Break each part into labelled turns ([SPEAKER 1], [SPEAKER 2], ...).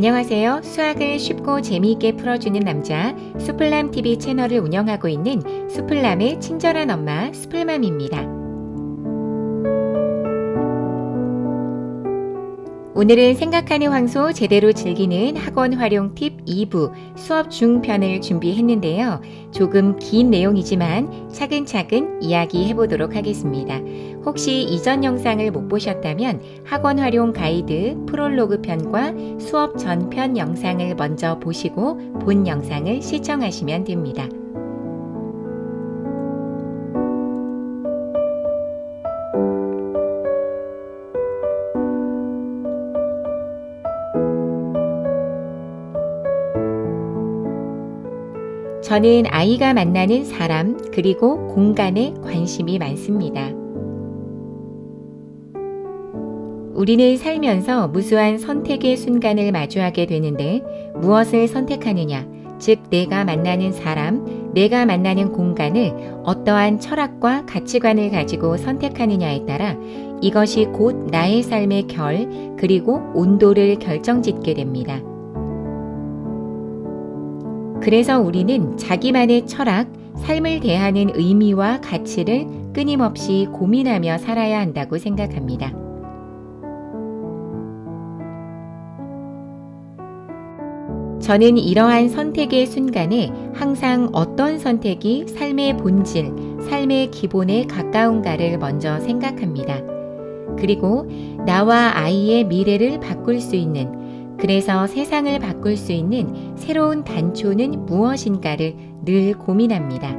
[SPEAKER 1] 안녕하세요. 수학을 쉽고 재미있게 풀어주는 남자 수플남TV 채널을 운영하고 있는 수플남의 친절한 엄마 수플맘입니다. 오늘은 생각하는 황소 제대로 즐기는 학원 활용 팁 2부 수업 중편을 준비했는데요. 조금 긴 내용이지만 차근차근 이야기해 보도록 하겠습니다. 혹시 이전 영상을 못 보셨다면 학원 활용 가이드 프롤로그 편과 수업 전편 영상을 먼저 보시고 본 영상을 시청하시면 됩니다. 저는 아이가 만나는 사람 그리고 공간에 관심이 많습니다. 우리는 살면서 무수한 선택의 순간을 마주하게 되는데 무엇을 선택하느냐, 즉 내가 만나는 사람, 내가 만나는 공간을 어떠한 철학과 가치관을 가지고 선택하느냐에 따라 이것이 곧 나의 삶의 결 그리고 온도를 결정짓게 됩니다. 그래서 우리는 자기만의 철학, 삶을 대하는 의미와 가치를 끊임없이 고민하며 살아야 한다고 생각합니다. 저는 이러한 선택의 순간에 항상 어떤 선택이 삶의 본질, 삶의 기본에 가까운가를 먼저 생각합니다. 그리고 나와 아이의 미래를 바꿀 수 있는, 그래서 세상을 바꿀 수 있는 새로운 단초는 무엇인가를 늘 고민합니다.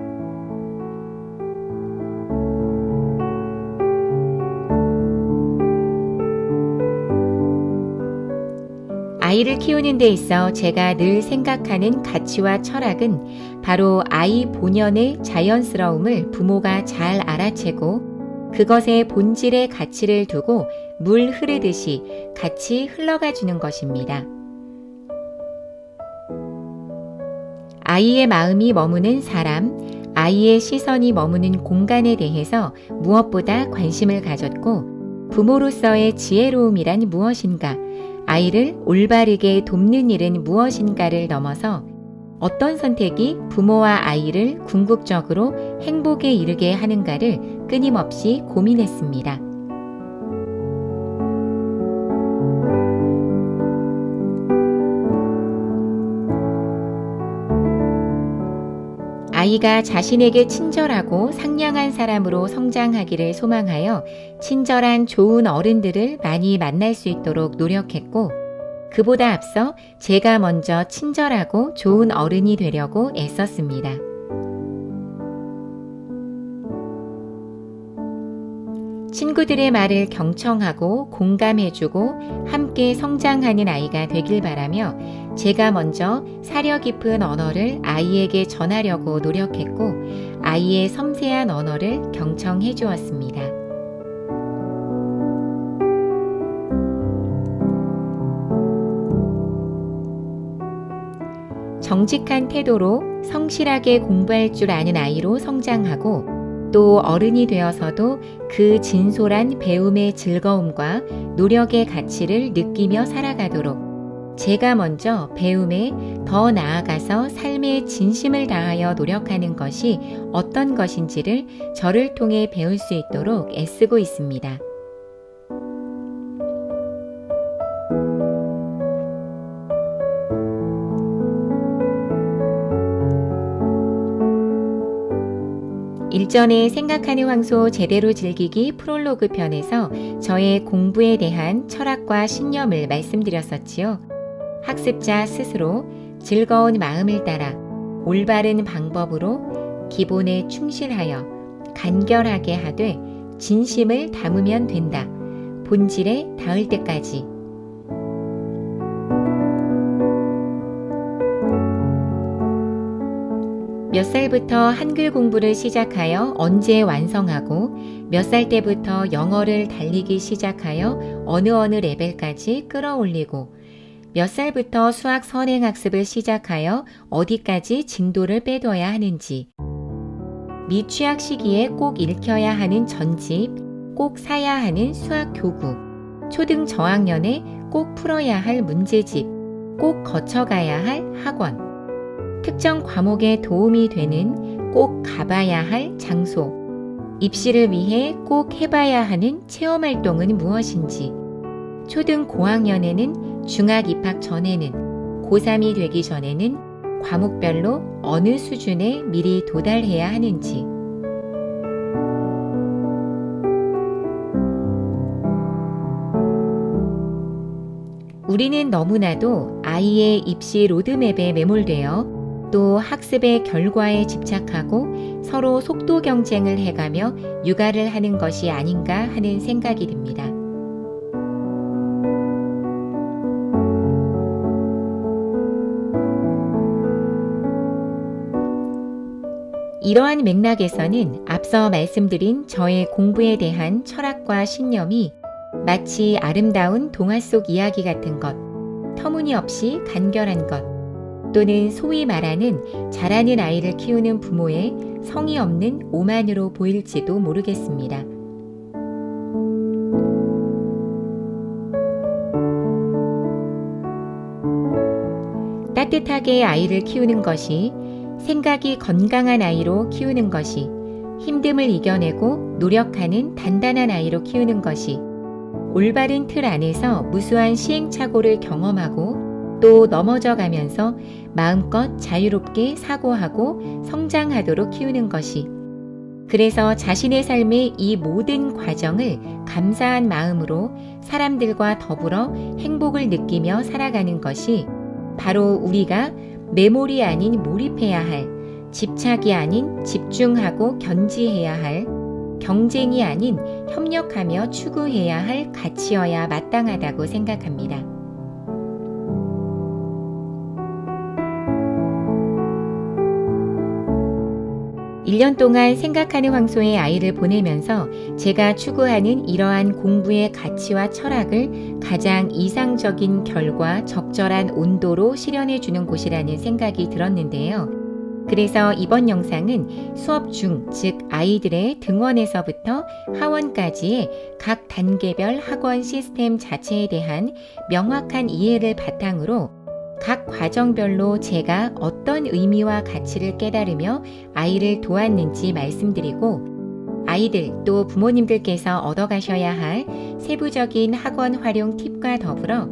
[SPEAKER 1] 아이를 키우는 데 있어 제가 늘 생각하는 가치와 철학은 바로 아이 본연의 자연스러움을 부모가 잘 알아채고 그것의 본질의 가치를 두고 물 흐르듯이 같이 흘러가 주는 것입니다. 아이의 마음이 머무는 사람, 아이의 시선이 머무는 공간에 대해서 무엇보다 관심을 가졌고 부모로서의 지혜로움이란 무엇인가, 아이를 올바르게 돕는 일은 무엇인가를 넘어서 어떤 선택이 부모와 아이를 궁극적으로 행복에 이르게 하는가를 끊임없이 고민했습니다. 아이가 자신에게 친절하고 상냥한 사람으로 성장하기를 소망하여 친절한 좋은 어른들을 많이 만날 수 있도록 노력했고, 그보다 앞서 제가 먼저 친절하고 좋은 어른이 되려고 애썼습니다. 친구들의 말을 경청하고 공감해주고 함께 성장하는 아이가 되길 바라며 제가 먼저 사려 깊은 언어를 아이에게 전하려고 노력했고 아이의 섬세한 언어를 경청해 주었습니다. 정직한 태도로 성실하게 공부할 줄 아는 아이로 성장하고 또 어른이 되어서도 그 진솔한 배움의 즐거움과 노력의 가치를 느끼며 살아가도록 제가 먼저 배움에 더 나아가서 삶의 진심을 다하여 노력하는 것이 어떤 것인지를 저를 통해 배울 수 있도록 애쓰고 있습니다. 일전에 생각하는 황소 제대로 즐기기 프롤로그 편에서 저의 공부에 대한 철학과 신념을 말씀드렸었지요. 학습자 스스로 즐거운 마음을 따라 올바른 방법으로 기본에 충실하여 간결하게 하되 진심을 담으면 된다. 본질에 닿을 때까지. 몇 살부터 한글 공부를 시작하여 언제 완성하고 몇 살 때부터 영어를 달리기 시작하여 어느 레벨까지 끌어올리고 몇 살부터 수학 선행학습을 시작하여 어디까지 진도를 빼둬야 하는지 미취학 시기에 꼭 읽혀야 하는 전집, 꼭 사야 하는 수학 교구, 초등 저학년에 꼭 풀어야 할 문제집, 꼭 거쳐가야 할 학원, 특정 과목에 도움이 되는 꼭 가봐야 할 장소, 입시를 위해 꼭 해봐야 하는 체험활동은 무엇인지, 초등 고학년에는 중학 입학 전에는, 고3이 되기 전에는 과목별로 어느 수준에 미리 도달해야 하는지, 우리는 너무나도 아이의 입시 로드맵에 매몰되어 또 학습의 결과에 집착하고 서로 속도 경쟁을 해가며 육아를 하는 것이 아닌가 하는 생각이 듭니다. 이러한 맥락에서는 앞서 말씀드린 저의 공부에 대한 철학과 신념이 마치 아름다운 동화 속 이야기 같은 것, 터무니없이 간결한 것, 또는 소위 말하는 잘하는 아이를 키우는 부모의 성의 없는 오만으로 보일지도 모르겠습니다. 따뜻하게 아이를 키우는 것이, 생각이 건강한 아이로 키우는 것이, 힘듦을 이겨내고 노력하는 단단한 아이로 키우는 것이, 올바른 틀 안에서 무수한 시행착오를 경험하고 또 넘어져 가면서 마음껏 자유롭게 사고하고 성장하도록 키우는 것이, 그래서 자신의 삶의 이 모든 과정을 감사한 마음으로 사람들과 더불어 행복을 느끼며 살아가는 것이 바로 우리가 매몰이 아닌 몰입해야 할, 집착이 아닌 집중하고 견지해야 할, 경쟁이 아닌 협력하며 추구해야 할 가치여야 마땅하다고 생각합니다. 1년 동안 생각하는 황소의 아이를 보내면서 제가 추구하는 이러한 공부의 가치와 철학을 가장 이상적인 결과 적절한 온도로 실현해 주는 곳이라는 생각이 들었는데요. 그래서 이번 영상은 수업 중, 즉 아이들의 등원에서부터 하원까지의 각 단계별 학원 시스템 자체에 대한 명확한 이해를 바탕으로 각 과정별로 제가 어떤 의미와 가치를 깨달으며 아이를 도왔는지 말씀드리고, 아이들 또 부모님들께서 얻어가셔야 할 세부적인 학원 활용 팁과 더불어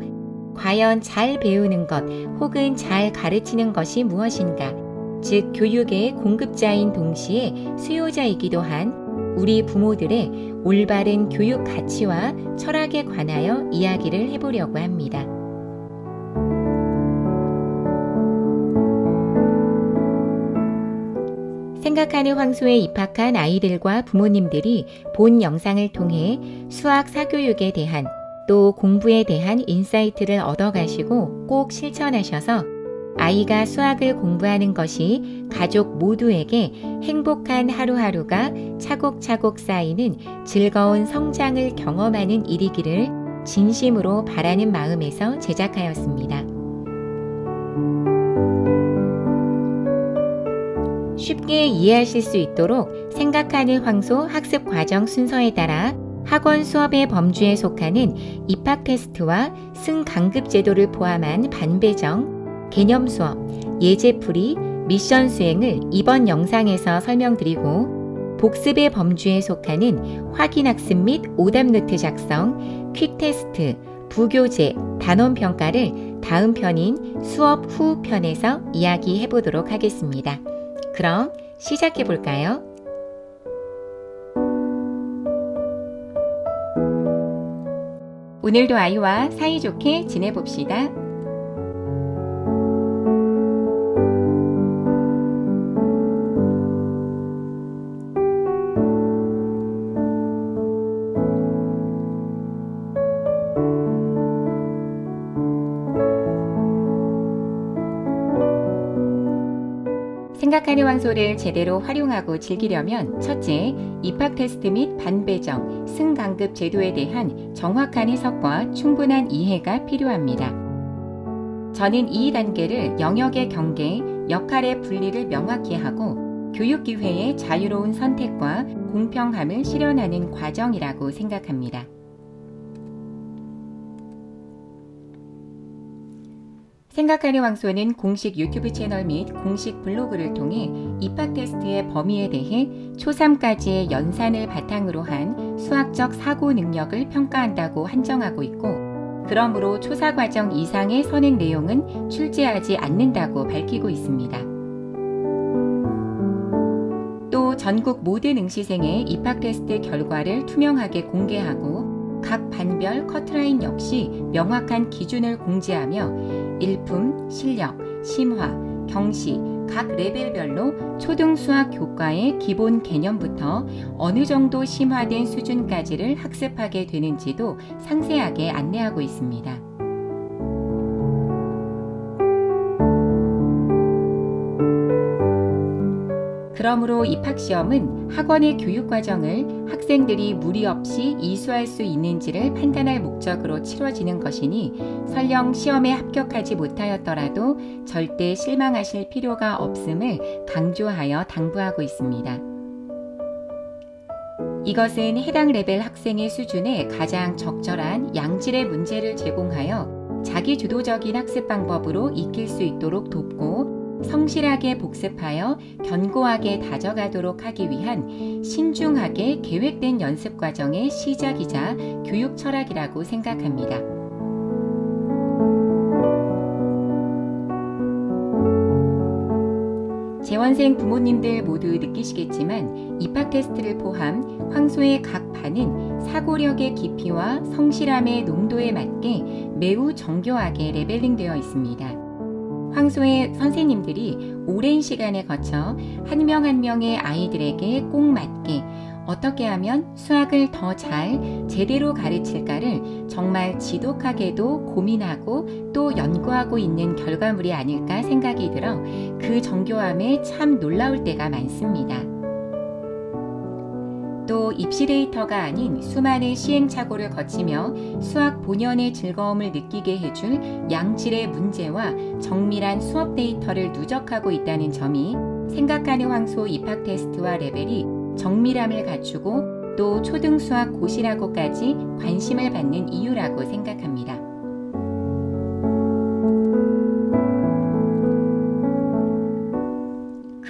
[SPEAKER 1] 과연 잘 배우는 것 혹은 잘 가르치는 것이 무엇인가, 즉 교육의 공급자인 동시에 수요자이기도 한 우리 부모들의 올바른 교육 가치와 철학에 관하여 이야기를 해보려고 합니다. 생각하는 황소에 입학한 아이들과 부모님들이 본 영상을 통해 수학 사교육에 대한 또 공부에 대한 인사이트를 얻어가시고 꼭 실천하셔서 아이가 수학을 공부하는 것이 가족 모두에게 행복한 하루하루가 차곡차곡 쌓이는 즐거운 성장을 경험하는 일이기를 진심으로 바라는 마음에서 제작하였습니다. 쉽게 이해하실 수 있도록 생각하는 황소 학습 과정 순서에 따라 학원 수업의 범주에 속하는 입학 테스트와 승강급 제도를 포함한 반배정, 개념 수업, 예제풀이, 미션 수행을 이번 영상에서 설명드리고, 복습의 범주에 속하는 확인학습 및 오답노트 작성, 퀵테스트, 부교재, 단원평가를 다음 편인 수업 후 편에서 이야기해 보도록 하겠습니다. 그럼 시작해 볼까요? 오늘도 아이와 사이좋게 지내봅시다. 생각하는 황소를 제대로 활용하고 즐기려면 첫째, 입학 테스트 및 반배정, 승강급 제도에 대한 정확한 해석과 충분한 이해가 필요합니다. 저는 이 단계를 영역의 경계, 역할의 분리를 명확히 하고 교육기회의 자유로운 선택과 공평함을 실현하는 과정이라고 생각합니다. 생각하는 황소는 공식 유튜브 채널 및 공식 블로그를 통해 입학 테스트의 범위에 대해 초3까지의 연산을 바탕으로 한 수학적 사고 능력을 평가한다고 한정하고 있고, 그러므로 초사 과정 이상의 선행 내용은 출제하지 않는다고 밝히고 있습니다. 또 전국 모든 응시생의 입학 테스트 결과를 투명하게 공개하고 각 반별 커트라인 역시 명확한 기준을 공지하며 일품, 실력, 심화, 경시, 각 레벨별로 초등 수학 교과의 기본 개념부터 어느 정도 심화된 수준까지를 학습하게 되는지도 상세하게 안내하고 있습니다. 그러므로 입학시험은 학원의 교육과정을 학생들이 무리 없이 이수할 수 있는지를 판단할 목적으로 치러지는 것이니 설령 시험에 합격하지 못하였더라도 절대 실망하실 필요가 없음을 강조하여 당부하고 있습니다. 이것은 해당 레벨 학생의 수준에 가장 적절한 양질의 문제를 제공하여 자기주도적인 학습 방법으로 익힐 수 있도록 돕고 성실하게 복습하여 견고하게 다져가도록 하기 위한 신중하게 계획된 연습 과정의 시작이자 교육 철학이라고 생각합니다. 재원생 부모님들 모두 느끼시겠지만 입학 테스트를 포함 황소의 각 반은 사고력의 깊이와 성실함의 농도에 맞게 매우 정교하게 레벨링되어 있습니다. 황소의 선생님들이 오랜 시간에 거쳐 한 명 한 명의 아이들에게 꼭 맞게 어떻게 하면 수학을 더 잘 제대로 가르칠까를 정말 지독하게도 고민하고 또 연구하고 있는 결과물이 아닐까 생각이 들어 그 정교함에 참 놀라울 때가 많습니다. 또 입시 데이터가 아닌 수많은 시행착오를 거치며 수학 본연의 즐거움을 느끼게 해줄 양질의 문제와 정밀한 수업 데이터를 누적하고 있다는 점이 생각하는 황소 입학 테스트와 레벨이 정밀함을 갖추고 또 초등 수학 고시라고까지 관심을 받는 이유라고 생각합니다.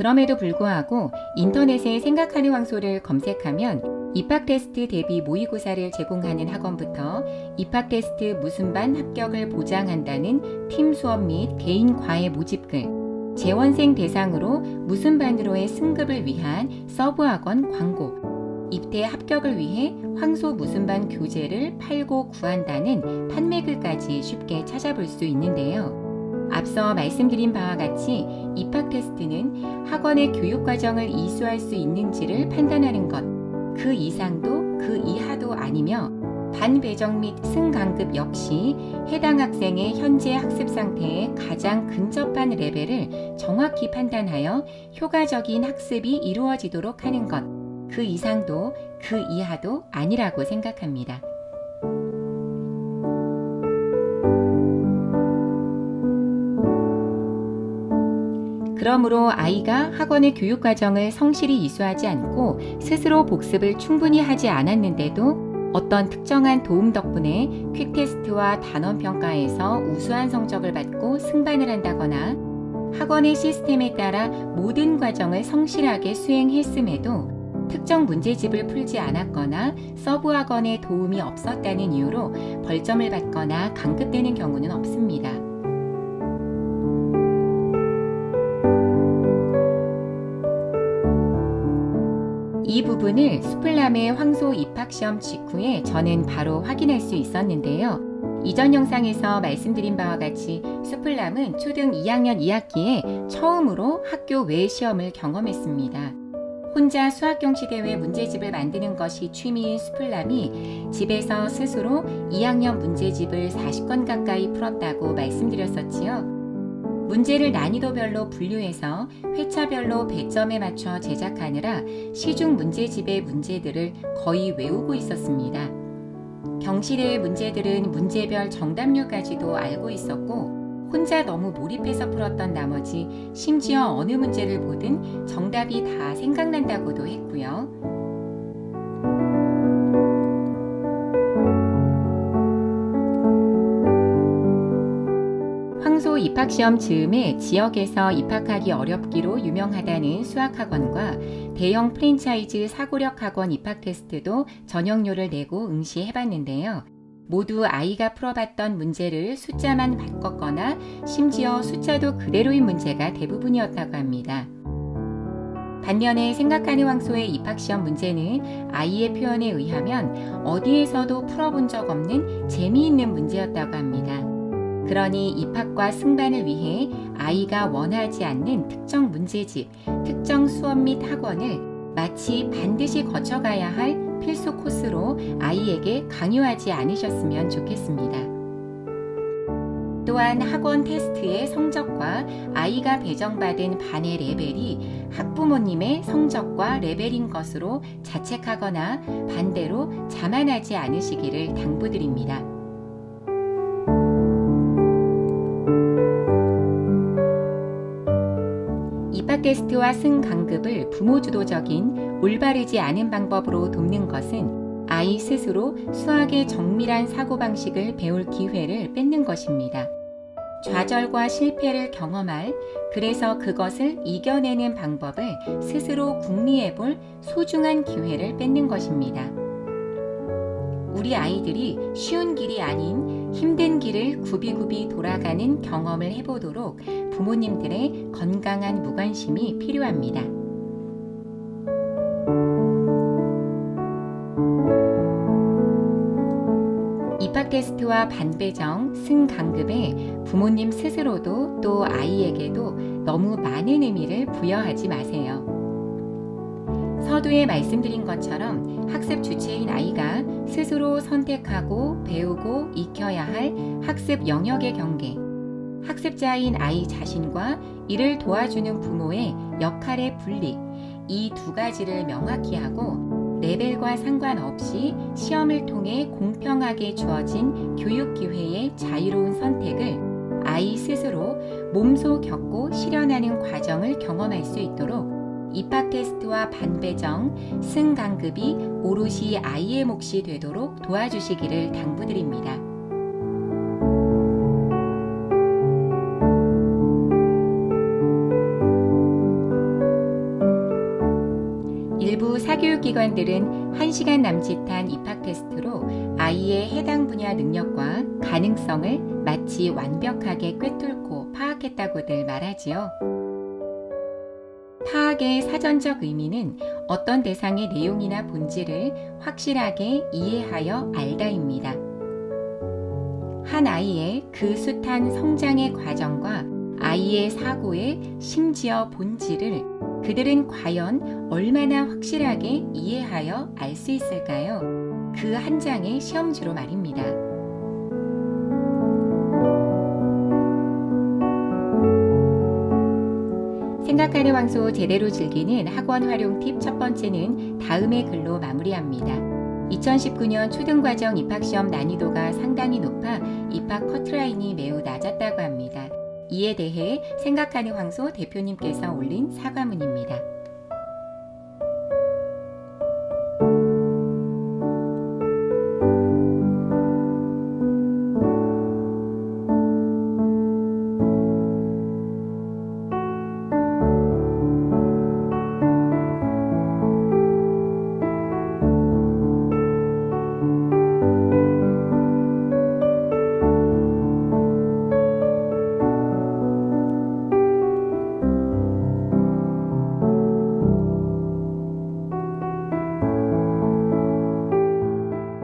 [SPEAKER 1] 그럼에도 불구하고 인터넷에 생각하는 황소를 검색하면 입학 테스트 대비 모의고사를 제공하는 학원부터 입학 테스트 무슨 반 합격을 보장한다는 팀 수업 및 개인 과외 모집글, 재원생 대상으로 무슨 반으로의 승급을 위한 서브 학원 광고, 입대 합격을 위해 황소 무슨 반 교재를 팔고 구한다는 판매글까지 쉽게 찾아볼 수 있는데요. 앞서 말씀드린 바와 같이 입학 테스트는 학원의 교육과정을 이수할 수 있는지를 판단하는 것, 그 이상도 그 이하도 아니며 반 배정 및 승강급 역시 해당 학생의 현재 학습 상태에 가장 근접한 레벨을 정확히 판단하여 효과적인 학습이 이루어지도록 하는 것, 그 이상도 그 이하도 아니라고 생각합니다. 그러므로 아이가 학원의 교육과정을 성실히 이수하지 않고 스스로 복습을 충분히 하지 않았는데도 어떤 특정한 도움 덕분에 퀵테스트와 단원평가에서 우수한 성적을 받고 승반을 한다거나 학원의 시스템에 따라 모든 과정을 성실하게 수행했음에도 특정 문제집을 풀지 않았거나 서브 학원의 도움이 없었다는 이유로 벌점을 받거나 강급되는 경우는 없습니다. 이 부분을 수플람의 황소 입학시험 직후에 저는 바로 확인할 수 있었는데요. 이전 영상에서 말씀드린 바와 같이 수플람은 초등 2학년 2학기에 처음으로 학교 외 시험을 경험했습니다. 혼자 수학경시대회 문제집을 만드는 것이 취미인 수플람이 집에서 스스로 2학년 문제집을 40건 가까이 풀었다고 말씀드렸었지요. 문제를 난이도별로 분류해서 회차별로 배점에 맞춰 제작하느라 시중 문제집의 문제들을 거의 외우고 있었습니다. 경시대의 문제들은 문제별 정답률까지도 알고 있었고 혼자 너무 몰입해서 풀었던 나머지 심지어 어느 문제를 보든 정답이 다 생각난다고도 했고요. 입학시험 즈음에 지역에서 입학하기 어렵기로 유명하다는 수학학원과 대형 프랜차이즈 사고력학원 입학 테스트도 전형료를 내고 응시해봤는데요. 모두 아이가 풀어봤던 문제를 숫자만 바꿨거나 심지어 숫자도 그대로인 문제가 대부분이었다고 합니다. 반면에 생각하는 황소의 입학시험 문제는 아이의 표현에 의하면 어디에서도 풀어본 적 없는 재미있는 문제였다고 합니다. 그러니 입학과 승반을 위해 아이가 원하지 않는 특정 문제집, 특정 수업 및 학원을 마치 반드시 거쳐가야 할 필수 코스로 아이에게 강요하지 않으셨으면 좋겠습니다. 또한 학원 테스트의 성적과 아이가 배정받은 반의 레벨이 학부모님의 성적과 레벨인 것으로 자책하거나 반대로 자만하지 않으시기를 당부드립니다. 입학 테스트와 승강급을 부모 주도적인 올바르지 않은 방법으로 돕는 것은 아이 스스로 수학의 정밀한 사고방식을 배울 기회를 뺏는 것입니다. 좌절과 실패를 경험할, 그래서 그것을 이겨내는 방법을 스스로 궁리해 볼 소중한 기회를 뺏는 것입니다. 우리 아이들이 쉬운 길이 아닌 힘든 길을 굽이굽이 돌아가는 경험을 해보도록 부모님들의 건강한 무관심이 필요합니다. 입학 테스트와 반배정, 승강급에 부모님 스스로도 또 아이에게도 너무 많은 의미를 부여하지 마세요. 서두에 말씀드린 것처럼 학습 주체인 아이가 스스로 선택하고 배우고 익혀야 할 학습 영역의 경계, 학습자인 아이 자신과 이를 도와주는 부모의 역할의 분리, 이 두 가지를 명확히 하고 레벨과 상관없이 시험을 통해 공평하게 주어진 교육 기회의 자유로운 선택을 아이 스스로 몸소 겪고 실현하는 과정을 경험할 수 있도록 입학 테스트와 반배정, 승강급이 오롯이 아이의 몫이 되도록 도와주시기를 당부드립니다. 일부 사교육기관들은 1시간 남짓한 입학 테스트로 아이의 해당 분야 능력과 가능성을 마치 완벽하게 꿰뚫고 파악했다고들 말하지요. 파악의 사전적 의미는 어떤 대상의 내용이나 본질을 확실하게 이해하여 알다입니다. 한 아이의 그 숱한 성장의 과정과 아이의 사고의 심지어 본질을 그들은 과연 얼마나 확실하게 이해하여 알 수 있을까요? 그 한 장의 시험지로 말입니다. 생각하는 황소 제대로 즐기는 학원 활용 팁 첫 번째는 다음의 글로 마무리합니다. 2019년 초등과정 입학시험 난이도가 상당히 높아 입학 커트라인이 매우 낮았다고 합니다. 이에 대해 생각하는 황소 대표님께서 올린 사과문입니다.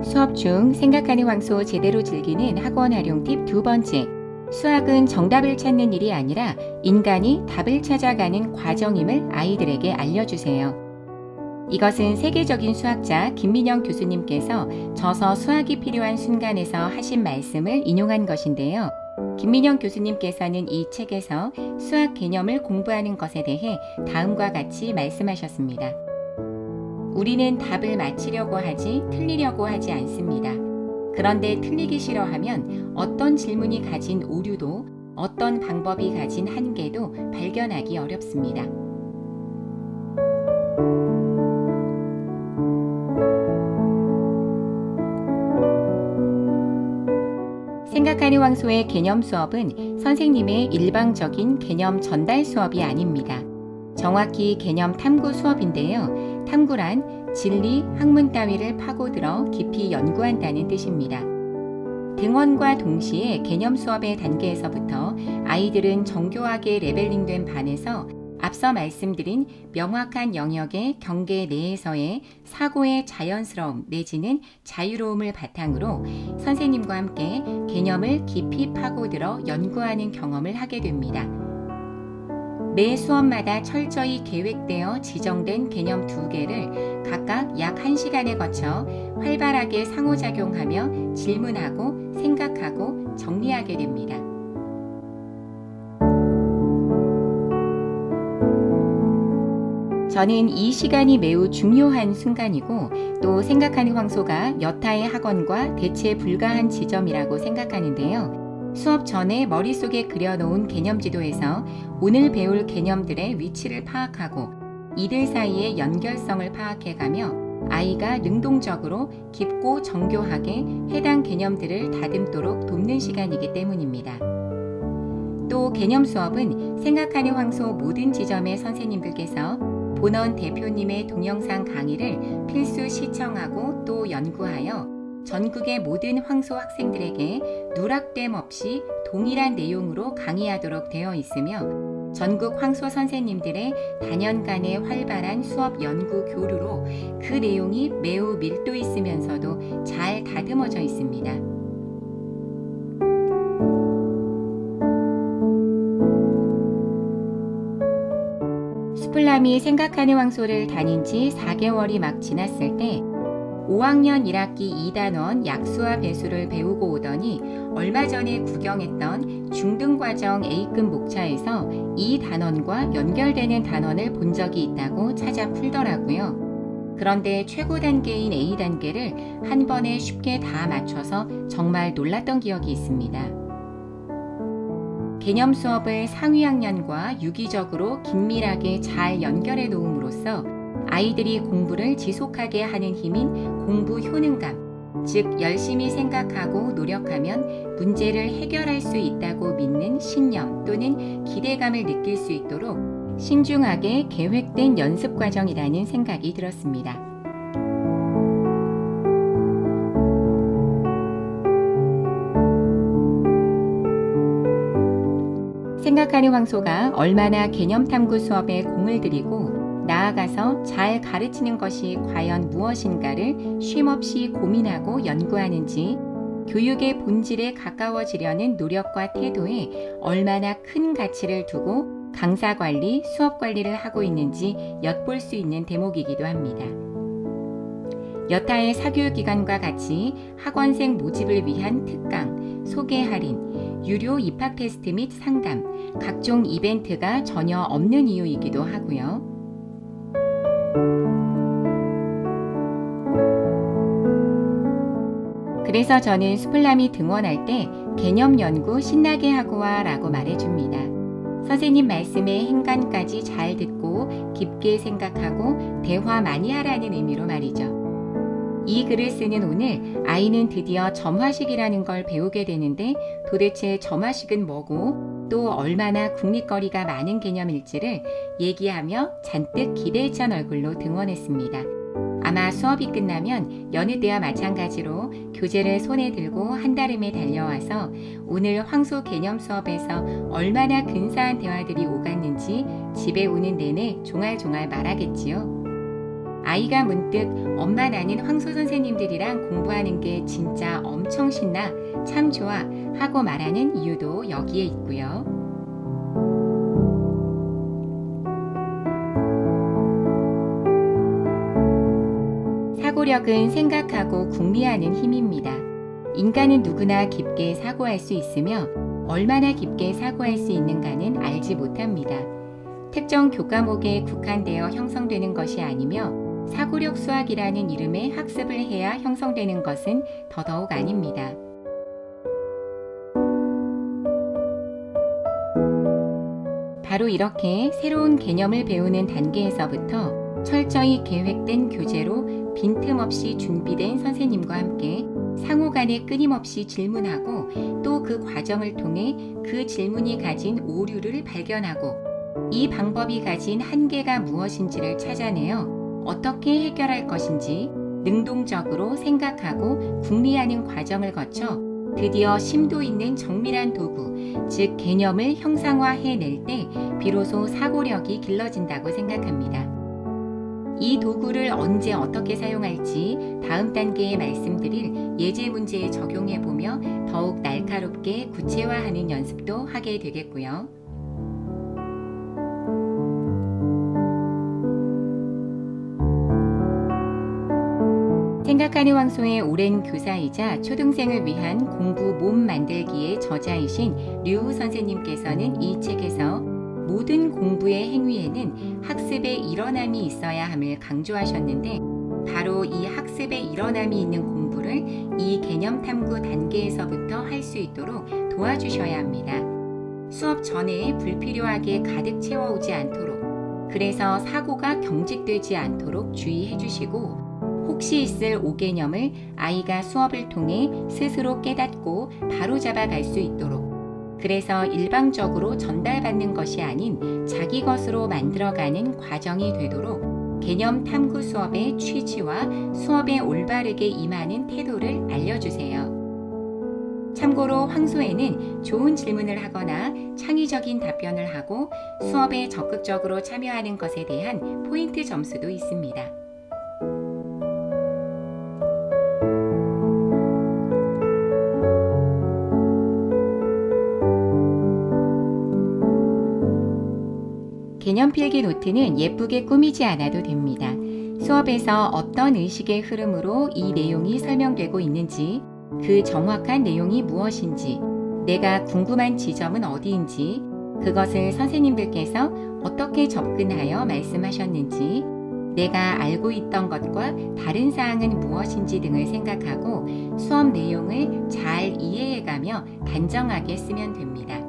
[SPEAKER 1] 수업 중 생각하는 황소 제대로 즐기는 학원 활용 팁 두 번째. 수학은 정답을 찾는 일이 아니라 인간이 답을 찾아가는 과정임을 아이들에게 알려주세요. 이것은 세계적인 수학자 김민영 교수님께서 저서 수학이 필요한 순간에서 하신 말씀을 인용한 것인데요. 김민영 교수님께서는 이 책에서 수학 개념을 공부하는 것에 대해 다음과 같이 말씀하셨습니다. 우리는 답을 맞히려고 하지 틀리려고 하지 않습니다. 그런데 틀리기 싫어하면 어떤 질문이 가진 오류도 어떤 방법이 가진 한계도 발견하기 어렵습니다. 생각하는 황소의 개념 수업은 선생님의 일방적인 개념 전달 수업이 아닙니다. 정확히 개념 탐구 수업인데요. 탐구란 진리, 학문 따위를 파고들어 깊이 연구한다는 뜻입니다. 등원과 동시에 개념 수업의 단계에서부터 아이들은 정교하게 레벨링된 반에서 앞서 말씀드린 명확한 영역의 경계 내에서의 사고의 자연스러움 내지는 자유로움을 바탕으로 선생님과 함께 개념을 깊이 파고들어 연구하는 경험을 하게 됩니다. 매 수업마다 철저히 계획되어 지정된 개념 2개를 각각 약 1시간에 거쳐 활발하게 상호작용하며 질문하고 생각하고 정리하게 됩니다. 저는 이 시간이 매우 중요한 순간이고 또 생각하는 황소가 여타의 학원과 대체 불가한 지점이라고 생각하는데요. 수업 전에 머릿속에 그려놓은 개념지도에서 오늘 배울 개념들의 위치를 파악하고 이들 사이의 연결성을 파악해가며 아이가 능동적으로 깊고 정교하게 해당 개념들을 다듬도록 돕는 시간이기 때문입니다. 또 개념 수업은 생각하는 황소 모든 지점의 선생님들께서 본원 대표님의 동영상 강의를 필수 시청하고 또 연구하여 전국의 모든 황소 학생들에게 누락됨 없이 동일한 내용으로 강의하도록 되어 있으며 전국 황소 선생님들의 단연간의 활발한 수업 연구 교류로 그 내용이 매우 밀도 있으면서도 잘 다듬어져 있습니다. 수플람이 생각하는 황소를 다닌 지 4개월이 막 지났을 때 5학년 1학기 2단원 약수와 배수를 배우고 오더니 얼마 전에 구경했던 중등과정 A급 목차에서 이 단원과 연결되는 단원을 본 적이 있다고 찾아 풀더라고요. 그런데 최고 단계인 A 단계를 한 번에 쉽게 다 맞춰서 정말 놀랐던 기억이 있습니다. 개념 수업을 상위학년과 유기적으로 긴밀하게 잘 연결해 놓음으로써 아이들이 공부를 지속하게 하는 힘인 공부 효능감, 즉 열심히 생각하고 노력하면 문제를 해결할 수 있다고 믿는 신념 또는 기대감을 느낄 수 있도록 신중하게 계획된 연습 과정이라는 생각이 들었습니다. 생각하는 황소가 얼마나 개념 탐구 수업에 공을 들이고 나아가서 잘 가르치는 것이 과연 무엇인가를 쉼없이 고민하고 연구하는지 교육의 본질에 가까워지려는 노력과 태도에 얼마나 큰 가치를 두고 강사 관리, 수업 관리를 하고 있는지 엿볼 수 있는 대목이기도 합니다. 여타의 사교육기관과 같이 학원생 모집을 위한 특강, 소개 할인, 유료 입학 테스트 및 상담, 각종 이벤트가 전혀 없는 이유이기도 하고요. 그래서 저는 수플람이 등원할 때 개념 연구 신나게 하고 와 라고 말해줍니다. 선생님 말씀에 행간까지 잘 듣고 깊게 생각하고 대화 많이 하라는 의미로 말이죠. 이 글을 쓰는 오늘 아이는 드디어 점화식이라는 걸 배우게 되는데 도대체 점화식은 뭐고 또 얼마나 국립거리가 많은 개념일지를 얘기하며 잔뜩 기대에 찬 얼굴로 등원했습니다. 아마 수업이 끝나면 여느 때와 마찬가지로 교재를 손에 들고 한달음에 달려와서 오늘 황소 개념 수업에서 얼마나 근사한 대화들이 오갔는지 집에 오는 내내 종알종알 말하겠지요. 아이가 문득 엄마 나는 황소 선생님들이랑 공부하는 게 진짜 엄청 신나, 참 좋아 하고 말하는 이유도 여기에 있고요. 사고력은 생각하고 궁리하는 힘입니다. 인간은 누구나 깊게 사고할 수 있으며 얼마나 깊게 사고할 수 있는가는 알지 못합니다. 특정 교과목에 국한되어 형성되는 것이 아니며 사고력 수학이라는 이름의 학습을 해야 형성되는 것은 더더욱 아닙니다. 바로 이렇게 새로운 개념을 배우는 단계에서부터 철저히 계획된 교재로 빈틈없이 준비된 선생님과 함께 상호 간에 끊임없이 질문하고 또 그 과정을 통해 그 질문이 가진 오류를 발견하고 이 방법이 가진 한계가 무엇인지를 찾아내어 어떻게 해결할 것인지 능동적으로 생각하고 궁리하는 과정을 거쳐 드디어 심도 있는 정밀한 도구, 즉 개념을 형상화해낼 때 비로소 사고력이 길러진다고 생각합니다. 이 도구를 언제 어떻게 사용할지 다음 단계에 말씀드릴 예제 문제에 적용해보며 더욱 날카롭게 구체화하는 연습도 하게 되겠고요. 생각하는 황소의 오랜 교사이자 초등생을 위한 공부 몸 만들기의 저자이신 류후 선생님께서는 이 책에서 모든 공부의 행위에는 학습의 일어남이 있어야 함을 강조하셨는데 바로 이 학습의 일어남이 있는 공부를 이 개념 탐구 단계에서부터 할 수 있도록 도와주셔야 합니다. 수업 전에 불필요하게 가득 채워오지 않도록, 그래서 사고가 경직되지 않도록 주의해 주시고 혹시 있을 오개념을 아이가 수업을 통해 스스로 깨닫고 바로잡아 갈 수 있도록, 그래서 일방적으로 전달받는 것이 아닌 자기 것으로 만들어가는 과정이 되도록 개념 탐구 수업의 취지와 수업에 올바르게 임하는 태도를 알려주세요. 참고로 황소에는 좋은 질문을 하거나 창의적인 답변을 하고 수업에 적극적으로 참여하는 것에 대한 포인트 점수도 있습니다. 개념 필기 노트는 예쁘게 꾸미지 않아도 됩니다. 수업에서 어떤 의식의 흐름으로 이 내용이 설명되고 있는지, 그 정확한 내용이 무엇인지, 내가 궁금한 지점은 어디인지, 그것을 선생님들께서 어떻게 접근하여 말씀하셨는지, 내가 알고 있던 것과 다른 사항은 무엇인지 등을 생각하고 수업 내용을 잘 이해해가며 단정하게 쓰면 됩니다.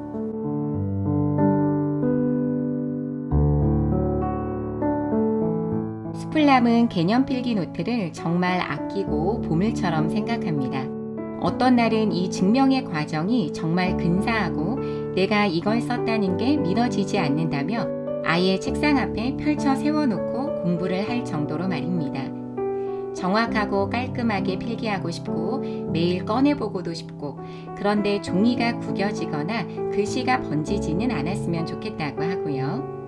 [SPEAKER 1] 수풀남은 개념 필기 노트를 정말 아끼고 보물처럼 생각합니다. 어떤 날은 이 증명의 과정이 정말 근사하고 내가 이걸 썼다는 게 믿어지지 않는다며 아예 책상 앞에 펼쳐 세워놓고 공부를 할 정도로 말입니다. 정확하고 깔끔하게 필기하고 싶고 매일 꺼내보고도 싶고, 그런데 종이가 구겨지거나 글씨가 번지지는 않았으면 좋겠다고 하고요.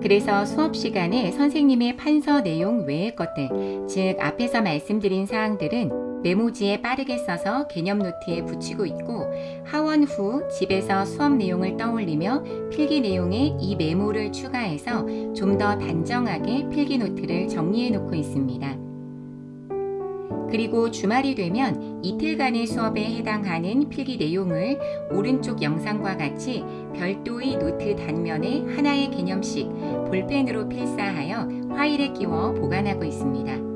[SPEAKER 1] 그래서 수업 시간에 선생님의 판서 내용 외의 것들, 즉 앞에서 말씀드린 사항들은 메모지에 빠르게 써서 개념 노트에 붙이고 있고, 하원 후 집에서 수업 내용을 떠올리며 필기 내용에 이 메모를 추가해서 좀 더 단정하게 필기 노트를 정리해 놓고 있습니다. 그리고 주말이 되면 이틀간의 수업에 해당하는 필기 내용을 오른쪽 영상과 같이 별도의 노트 단면에 하나의 개념씩 볼펜으로 필사하여 파일에 끼워 보관하고 있습니다.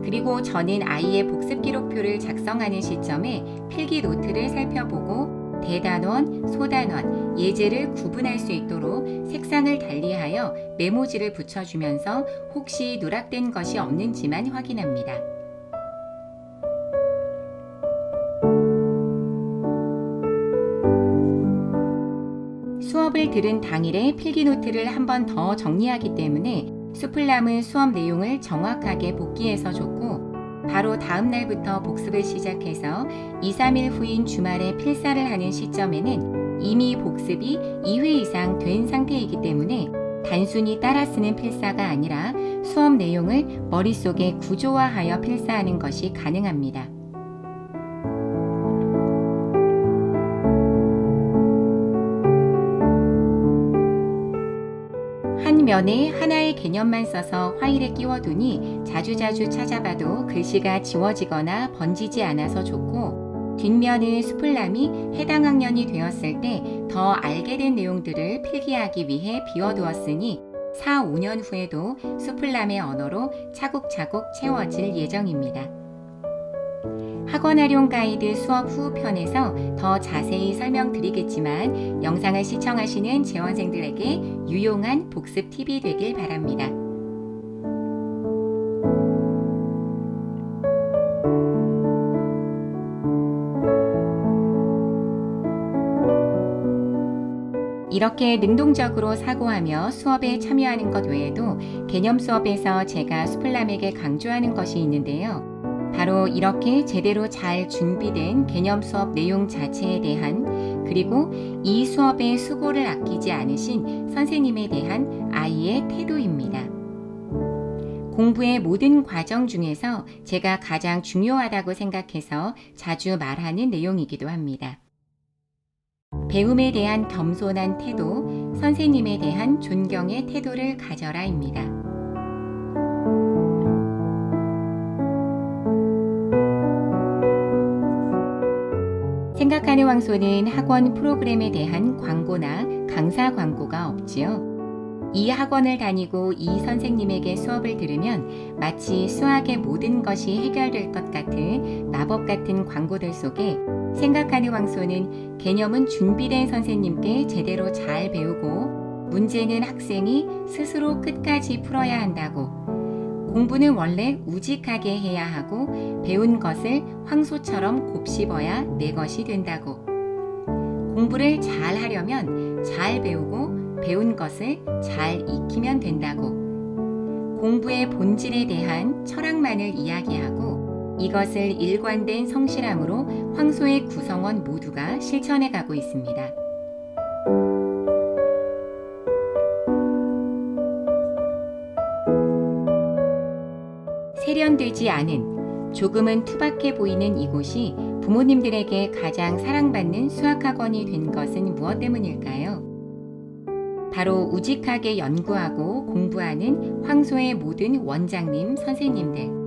[SPEAKER 1] 그리고 저는 아이의 복습 기록표를 작성하는 시점에 필기 노트를 살펴보고 대단원, 소단원, 예제를 구분할 수 있도록 색상을 달리하여 메모지를 붙여주면서 혹시 누락된 것이 없는지만 확인합니다. 수업을 들은 당일에 필기 노트를 한 번 더 정리하기 때문에 수풀남은 수업 내용을 정확하게 복기해서 좋고, 바로 다음 날부터 복습을 시작해서 2-3일 후인 주말에 필사를 하는 시점에는 이미 복습이 2회 이상 된 상태이기 때문에 단순히 따라 쓰는 필사가 아니라 수업 내용을 머릿속에 구조화하여 필사하는 것이 가능합니다. 한 면에 하나의 개념만 써서 파일에 끼워두니 자주자주 찾아봐도 글씨가 지워지거나 번지지 않아서 좋고, 뒷면은 수풀남이 해당 학년이 되었을 때 더 알게 된 내용들을 필기하기 위해 비워두었으니 4-5년 후에도 수풀남의 언어로 차곡차곡 채워질 예정입니다. 학원 활용 가이드 수업 후 편에서 더 자세히 설명드리겠지만 영상을 시청하시는 재원생들에게 유용한 복습 팁이 되길 바랍니다. 이렇게 능동적으로 사고하며 수업에 참여하는 것 외에도 개념 수업에서 제가 수플람에게 강조하는 것이 있는데요. 바로 이렇게 제대로 잘 준비된 개념 수업 내용 자체에 대한, 그리고 이 수업에 수고를 아끼지 않으신 선생님에 대한 아이의 태도입니다. 공부의 모든 과정 중에서 제가 가장 중요하다고 생각해서 자주 말하는 내용이기도 합니다. 배움에 대한 겸손한 태도, 선생님에 대한 존경의 태도를 가져라입니다. 생각하는 황소는 학원 프로그램에 대한 광고나 강사 광고가 없지요. 이 학원을 다니고 이 선생님에게 수업을 들으면 마치 수학의 모든 것이 해결될 것 같은 마법 같은 광고들 속에 생각하는 황소는 개념은 준비된 선생님께 제대로 잘 배우고 문제는 학생이 스스로 끝까지 풀어야 한다고, 공부는 원래 우직하게 해야 하고 배운 것을 황소처럼 곱씹어야 내 것이 된다고, 공부를 잘 하려면 잘 배우고 배운 것을 잘 익히면 된다고, 공부의 본질에 대한 철학만을 이야기하고 이것을 일관된 성실함으로 황소의 구성원 모두가 실천해 가고 있습니다. 세련되지 않은, 조금은 투박해 보이는 이곳이 부모님들에게 가장 사랑받는 수학학원이 된 것은 무엇 때문일까요? 바로 우직하게 연구하고 공부하는 황소의 모든 원장님, 선생님들.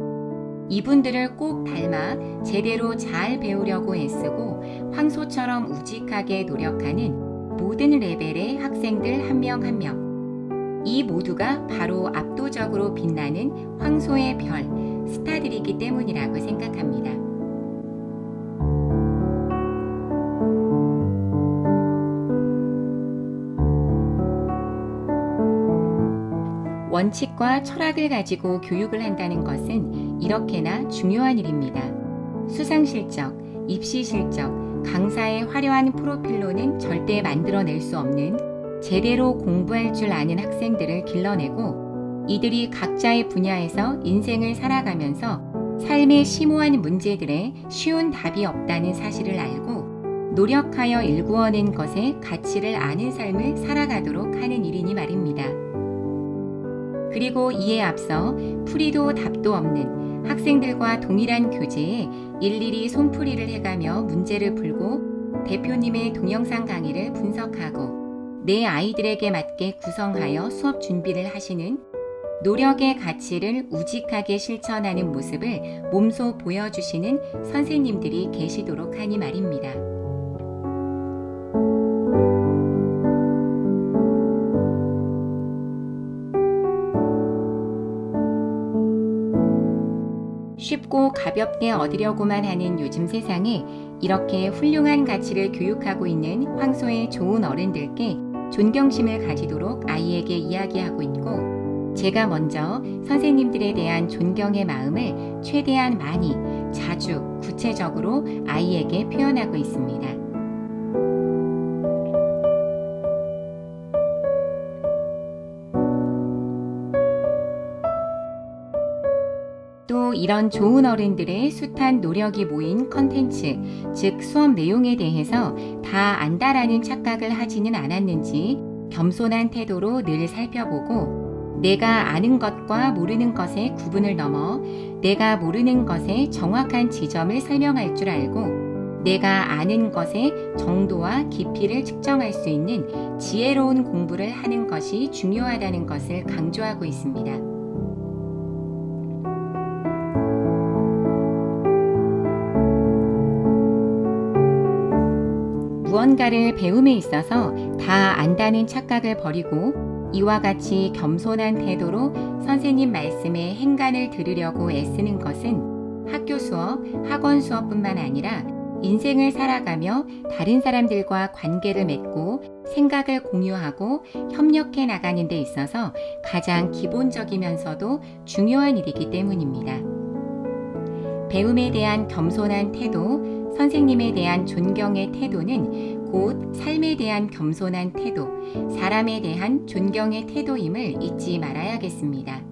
[SPEAKER 1] 이분들을 꼭 닮아 제대로 잘 배우려고 애쓰고 황소처럼 우직하게 노력하는 모든 레벨의 학생들 한 명 한 명. 이 모두가 바로 압도적으로 빛나는 황소의 별, 스타들이기 때문이라고 생각합니다. 원칙과 철학을 가지고 교육을 한다는 것은 이렇게나 중요한 일입니다. 수상실적, 입시실적, 강사의 화려한 프로필로는 절대 만들어낼 수 없는 제대로 공부할 줄 아는 학생들을 길러내고 이들이 각자의 분야에서 인생을 살아가면서 삶의 심오한 문제들에 쉬운 답이 없다는 사실을 알고 노력하여 일구어낸 것의 가치를 아는 삶을 살아가도록 하는 일이니 말입니다. 그리고 이에 앞서 풀이도 답도 없는 학생들과 동일한 교재에 일일이 손풀이를 해가며 문제를 풀고 대표님의 동영상 강의를 분석하고 내 아이들에게 맞게 구성하여 수업 준비를 하시는 노력의 가치를 우직하게 실천하는 모습을 몸소 보여주시는 선생님들이 계시도록 하니 말입니다. 쉽고 가볍게 얻으려고만 하는 요즘 세상에 이렇게 훌륭한 가치를 교육하고 있는 황소의 좋은 어른들께 존경심을 가지도록 아이에게 이야기하고 있고, 제가 먼저 선생님들에 대한 존경의 마음을 최대한 많이, 자주, 구체적으로 아이에게 표현하고 있습니다. 또 이런 좋은 어른들의 숱한 노력이 모인 컨텐츠, 즉 수업 내용에 대해서 다 안다라는 착각을 하지는 않았는지 겸손한 태도로 늘 살펴보고 내가 아는 것과 모르는 것의 구분을 넘어 내가 모르는 것의 정확한 지점을 설명할 줄 알고 내가 아는 것의 정도와 깊이를 측정할 수 있는 지혜로운 공부를 하는 것이 중요하다는 것을 강조하고 있습니다. 무언가를 배움에 있어서 다 안다는 착각을 버리고 이와 같이 겸손한 태도로 선생님 말씀에 행간을 들으려고 애쓰는 것은 학교 수업, 학원 수업뿐만 아니라 인생을 살아가며 다른 사람들과 관계를 맺고 생각을 공유하고 협력해 나가는 데 있어서 가장 기본적이면서도 중요한 일이기 때문입니다. 배움에 대한 겸손한 태도, 선생님에 대한 존경의 태도는 곧 삶에 대한 겸손한 태도, 사람에 대한 존경의 태도임을 잊지 말아야겠습니다.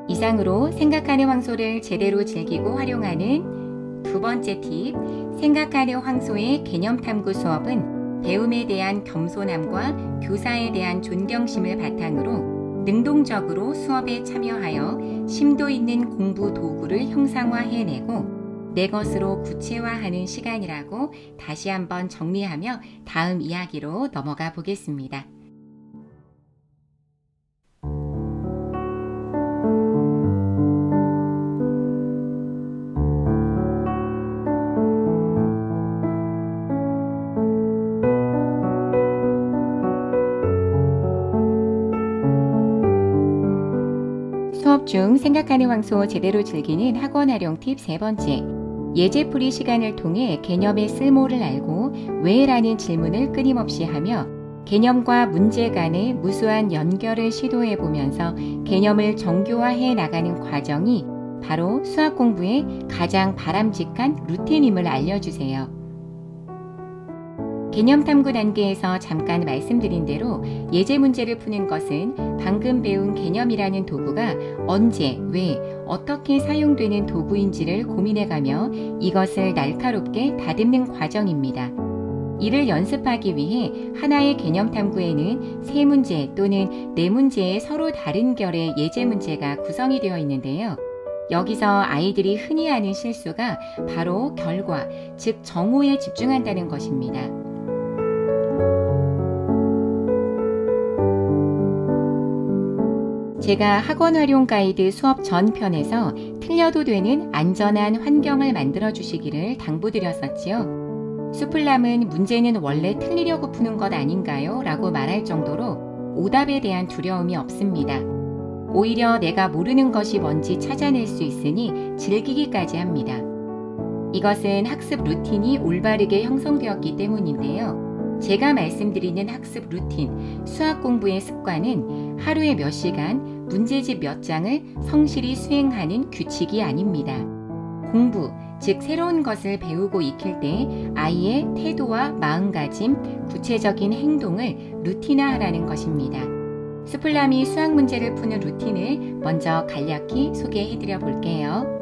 [SPEAKER 1] 이상으로 생각하는 황소를 제대로 즐기고 활용하는 두 번째 팁, 생각하는 황소의 개념 탐구 수업은 배움에 대한 겸손함과 교사에 대한 존경심을 바탕으로 능동적으로 수업에 참여하여 심도 있는 공부 도구를 형상화해내고 내 것으로 구체화하는 시간이라고 다시 한번 정리하며 다음 이야기로 넘어가 보겠습니다. 수업 중 생각하는 황소 제대로 즐기는 학원 활용 팁 세 번째. 예제풀이 시간을 통해 개념의 쓸모를 알고 왜? 라는 질문을 끊임없이 하며 개념과 문제 간의 무수한 연결을 시도해 보면서 개념을 정교화해 나가는 과정이 바로 수학 공부의 가장 바람직한 루틴임을 알려주세요. 개념 탐구 단계에서 잠깐 말씀드린 대로 예제 문제를 푸는 것은 방금 배운 개념이라는 도구가 언제, 왜, 어떻게 사용되는 도구인지를 고민해가며 이것을 날카롭게 다듬는 과정입니다. 이를 연습하기 위해 하나의 개념 탐구에는 세 문제 또는 네 문제의 서로 다른 결의 예제 문제가 구성이 되어 있는데요. 여기서 아이들이 흔히 하는 실수가 바로 결과, 즉 정오에 집중한다는 것입니다. 제가 학원 활용 가이드 수업 전 편에서 틀려도 되는 안전한 환경을 만들어 주시기를 당부드렸었지요. 수풀남은 문제는 원래 틀리려고 푸는 것 아닌가요? 라고 말할 정도로 오답에 대한 두려움이 없습니다. 오히려 내가 모르는 것이 뭔지 찾아낼 수 있으니 즐기기까지 합니다. 이것은 학습 루틴이 올바르게 형성되었기 때문인데요. 제가 말씀드리는 학습 루틴, 수학 공부의 습관은 하루에 몇 시간, 문제집 몇 장을 성실히 수행하는 규칙이 아닙니다. 공부, 즉 새로운 것을 배우고 익힐 때 아이의 태도와 마음가짐, 구체적인 행동을 루틴화하라는 것입니다. 수풀남이 수학 문제를 푸는 루틴을 먼저 간략히 소개해드려 볼게요.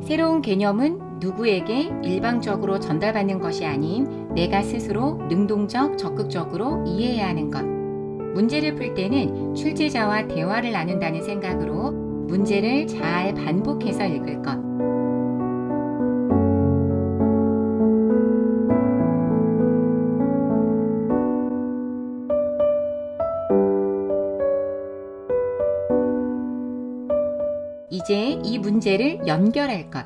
[SPEAKER 1] 새로운 개념은 누구에게 일방적으로 전달받는 것이 아닌 내가 스스로 능동적, 적극적으로 이해해야 하는 것. 문제를 풀 때는 출제자와 대화를 나눈다는 생각으로 문제를 잘 반복해서 읽을 것. 이제 이 문제를 연결할 것.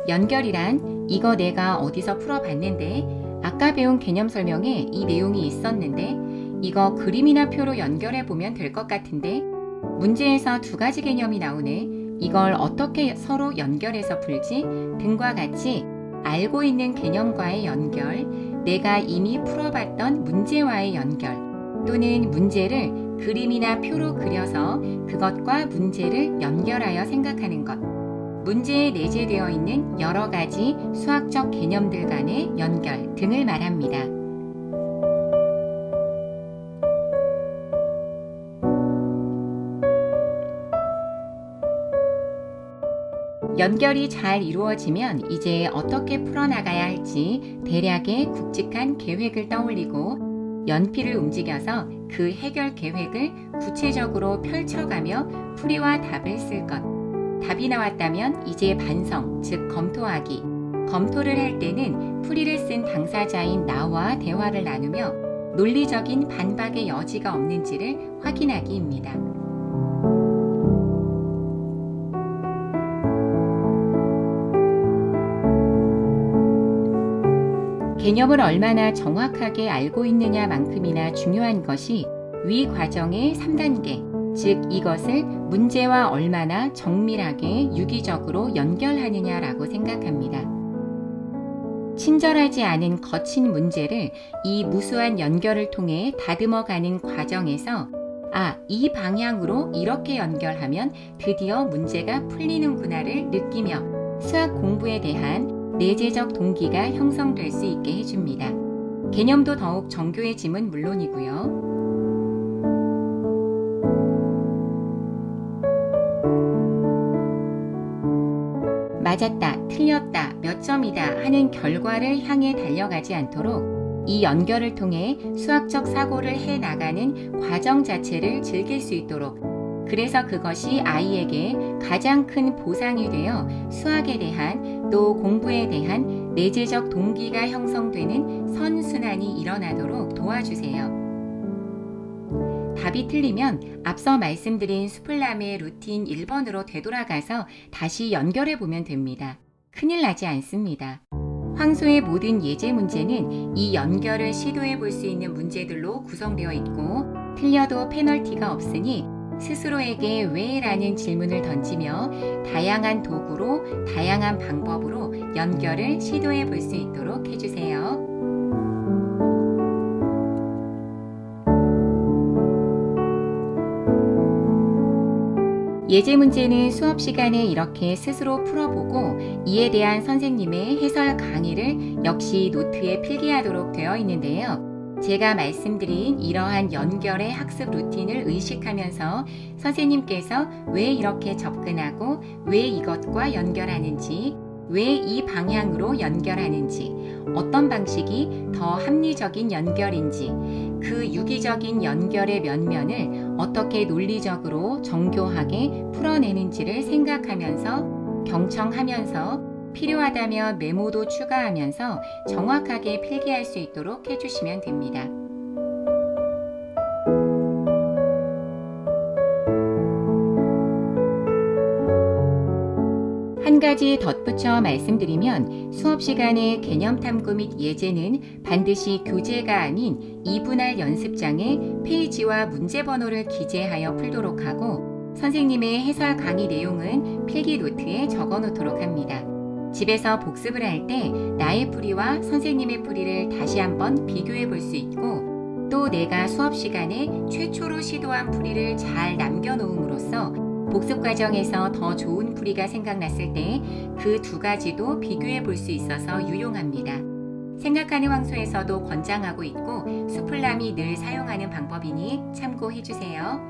[SPEAKER 1] 연결이란 이거 내가 어디서 풀어봤는데 아까 배운 개념 설명에 이 내용이 있었는데 이거 그림이나 표로 연결해 보면 될 것 같은데 문제에서 두 가지 개념이 나오네. 이걸 어떻게 서로 연결해서 풀지? 등과 같이 알고 있는 개념과의 연결, 내가 이미 풀어봤던 문제와의 연결 또는 문제를 그림이나 표로 그려서 그것과 문제를 연결하여 생각하는 것. 문제에 내재되어 있는 여러 가지 수학적 개념들 간의 연결 등을 말합니다. 연결이 잘 이루어지면 이제 어떻게 풀어나가야 할지 대략의 굵직한 계획을 떠올리고 연필을 움직여서 그 해결 계획을 구체적으로 펼쳐가며 풀이와 답을 쓸 것. 답이 나왔다면 이제 반성, 즉 검토하기. 검토를 할 때는 풀이를 쓴 당사자인 나와 대화를 나누며 논리적인 반박의 여지가 없는지를 확인하기입니다. 개념을 얼마나 정확하게 알고 있느냐만큼이나 중요한 것이 위 과정의 3단계, 즉 이것을 문제와 얼마나 정밀하게 유기적으로 연결하느냐라고 생각합니다. 친절하지 않은 거친 문제를 이 무수한 연결을 통해 다듬어가는 과정에서 이 방향으로 이렇게 연결하면 드디어 문제가 풀리는구나를 느끼며 수학 공부에 대한 내재적 동기가 형성될 수 있게 해줍니다. 개념도 더욱 정교해짐은 물론이고요. 맞았다, 틀렸다, 몇 점이다 하는 결과를 향해 달려가지 않도록 이 연결을 통해 수학적 사고를 해나가는 과정 자체를 즐길 수 있도록, 그래서 그것이 아이에게 가장 큰 보상이 되어 수학에 대한 또 공부에 대한 내재적 동기가 형성되는 선순환이 일어나도록 도와주세요. 답이 틀리면 앞서 말씀드린 수플람의 루틴 1번으로 되돌아가서 다시 연결해 보면 됩니다. 큰일 나지 않습니다. 황소의 모든 예제 문제는 이 연결을 시도해 볼 수 있는 문제들로 구성되어 있고, 틀려도 페널티가 없으니 스스로에게 왜? 라는 질문을 던지며 다양한 도구로 다양한 방법으로 연결을 시도해 볼 수 있도록 해주세요. 예제 문제는 수업 시간에 이렇게 스스로 풀어보고 이에 대한 선생님의 해설 강의를 역시 노트에 필기하도록 되어 있는데요. 제가 말씀드린 이러한 연결의 학습 루틴을 의식하면서 선생님께서 왜 이렇게 접근하고 왜 이것과 연결하는지, 왜 이 방향으로 연결하는지, 어떤 방식이 더 합리적인 연결인지, 그 유기적인 연결의 면면을 어떻게 논리적으로 정교하게 풀어내는지를 생각하면서 경청하면서 필요하다면 메모도 추가하면서 정확하게 필기할 수 있도록 해주시면 됩니다. 한 가지 덧붙여 말씀드리면 수업 시간에 개념 탐구 및 예제는 반드시 교재가 아닌 2분할 연습장에 페이지와 문제 번호를 기재하여 풀도록 하고, 선생님의 해설 강의 내용은 필기 노트에 적어 놓도록 합니다. 집에서 복습을 할 때 나의 풀이와 선생님의 풀이를 다시 한번 비교해 볼 수 있고, 또 내가 수업 시간에 최초로 시도한 풀이를 잘 남겨놓음으로써 복습 과정에서 더 좋은 풀이가 생각났을 때 그 두 가지도 비교해 볼 수 있어서 유용합니다. 생각하는 황소에서도 권장하고 있고 수플람이 늘 사용하는 방법이니 참고해 주세요.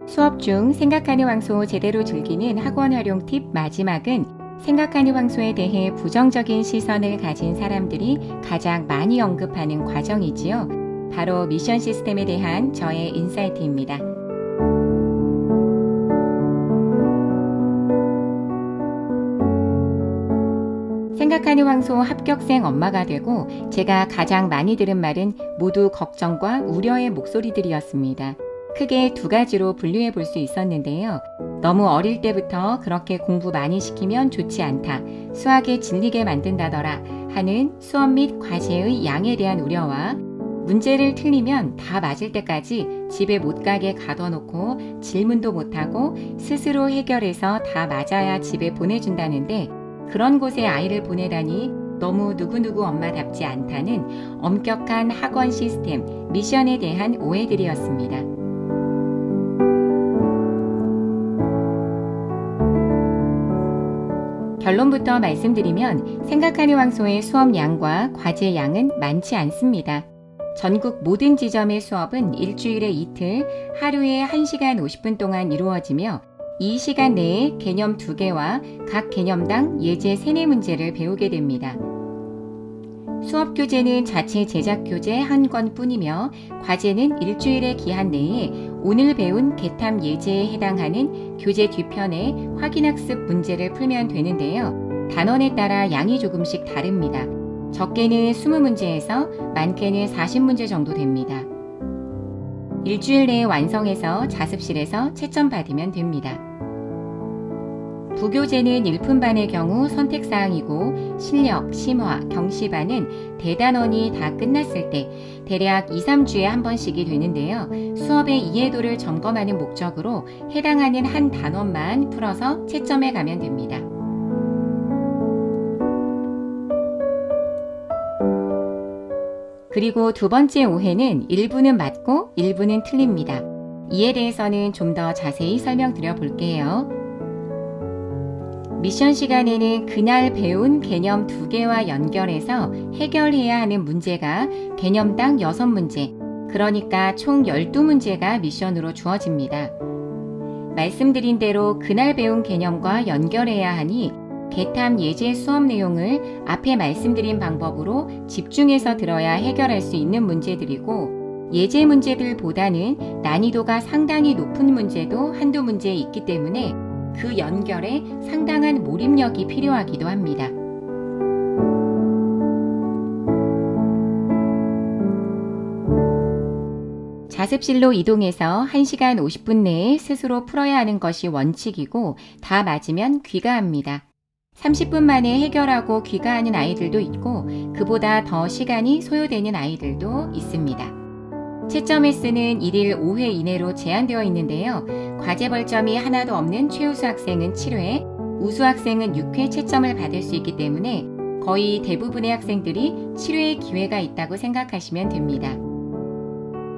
[SPEAKER 1] 수업 중 생각하는 황소 제대로 즐기는 학원 활용 팁 마지막은, 생각하는 황소에 대해 부정적인 시선을 가진 사람들이 가장 많이 언급하는 과정이지요. 바로 미션 시스템에 대한 저의 인사이트입니다. 생각하는 황소 합격생 엄마가 되고 제가 가장 많이 들은 말은 모두 걱정과 우려의 목소리들이었습니다. 크게 두 가지로 분류해 볼 수 있었는데요. 너무 어릴 때부터 그렇게 공부 많이 시키면 좋지 않다, 수학에 질리게 만든다더라 하는 수업 및 과제의 양에 대한 우려와, 문제를 틀리면 다 맞을 때까지 집에 못 가게 가둬놓고 질문도 못하고 스스로 해결해서 다 맞아야 집에 보내준다는데 그런 곳에 아이를 보내다니 너무 누구누구 엄마답지 않다는 엄격한 학원 시스템, 미션에 대한 오해들이었습니다. 결론부터 말씀드리면 생각하는 황소의 수업 양과 과제 양은 많지 않습니다. 전국 모든 지점의 수업은 일주일에 이틀, 하루에 1시간 50분 동안 이루어지며 이 시간 내에 개념 2개와 각 개념당 예제 3-4문제를 배우게 됩니다. 수업 교재는 자체 제작 교재 1권 뿐이며 과제는 일주일의 기한 내에 오늘 배운 개탐 예제에 해당하는 교재 뒤편에 확인학습 문제를 풀면 되는데요. 단원에 따라 양이 조금씩 다릅니다. 적게는 20문제에서 많게는 40문제 정도 됩니다. 일주일 내에 완성해서 자습실에서 채점 받으면 됩니다. 부교재는 일품반의 경우 선택사항이고 실력, 심화, 경시반은 대단원이 다 끝났을 때 대략 2, 3주에 한 번씩이 되는데요. 수업의 이해도를 점검하는 목적으로 해당하는 한 단원만 풀어서 채점해 가면 됩니다. 그리고 두 번째 오해는 일부는 맞고 일부는 틀립니다. 이에 대해서는 좀 더 자세히 설명드려 볼게요. 미션 시간에는 그날 배운 개념 2개와 연결해서 해결해야 하는 문제가 개념당 6문제, 그러니까 총 12문제가 미션으로 주어집니다. 말씀드린 대로 그날 배운 개념과 연결해야 하니 개탐 예제 수업 내용을 앞에 말씀드린 방법으로 집중해서 들어야 해결할 수 있는 문제들이고, 예제 문제들보다는 난이도가 상당히 높은 문제도 한두 문제 있기 때문에 그 연결에 상당한 몰입력이 필요하기도 합니다. 자습실로 이동해서 1시간 50분 내에 스스로 풀어야 하는 것이 원칙이고, 다 맞으면 귀가합니다. 30분 만에 해결하고 귀가하는 아이들도 있고, 그보다 더 시간이 소요되는 아이들도 있습니다. 채점 횟수는 1일 5회 이내로 제한되어 있는데요. 과제 벌점이 하나도 없는 최우수 학생은 7회, 우수 학생은 6회 채점을 받을 수 있기 때문에 거의 대부분의 학생들이 7회의 기회가 있다고 생각하시면 됩니다.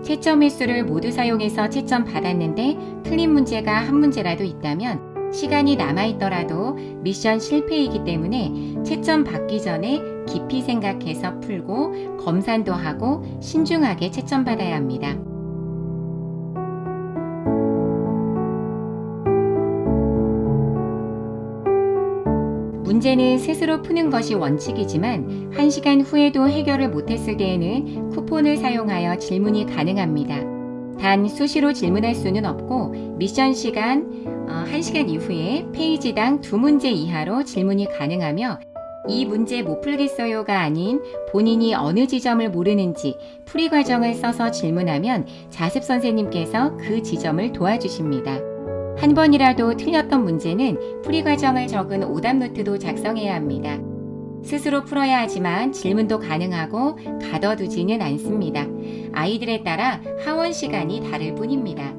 [SPEAKER 1] 채점 횟수를 모두 사용해서 채점 받았는데 틀린 문제가 한 문제라도 있다면 시간이 남아있더라도 미션 실패이기 때문에 채점 받기 전에 깊이 생각해서 풀고 검산도 하고 신중하게 채점 받아야 합니다. 문제는 스스로 푸는 것이 원칙이지만 1시간 후에도 해결을 못했을 때에는 쿠폰을 사용하여 질문이 가능합니다. 단 수시로 질문할 수는 없고 미션 시간 1시간 이후에 페이지당 2문제 이하로 질문이 가능하며, 이 문제 못 풀겠어요가 아닌 본인이 어느 지점을 모르는지 풀이 과정을 써서 질문하면 자습 선생님께서 그 지점을 도와주십니다. 한 번이라도 틀렸던 문제는 풀이 과정을 적은 오답 노트도 작성해야 합니다. 스스로 풀어야 하지만 질문도 가능하고 가둬두지는 않습니다. 아이들에 따라 하원 시간이 다를 뿐입니다.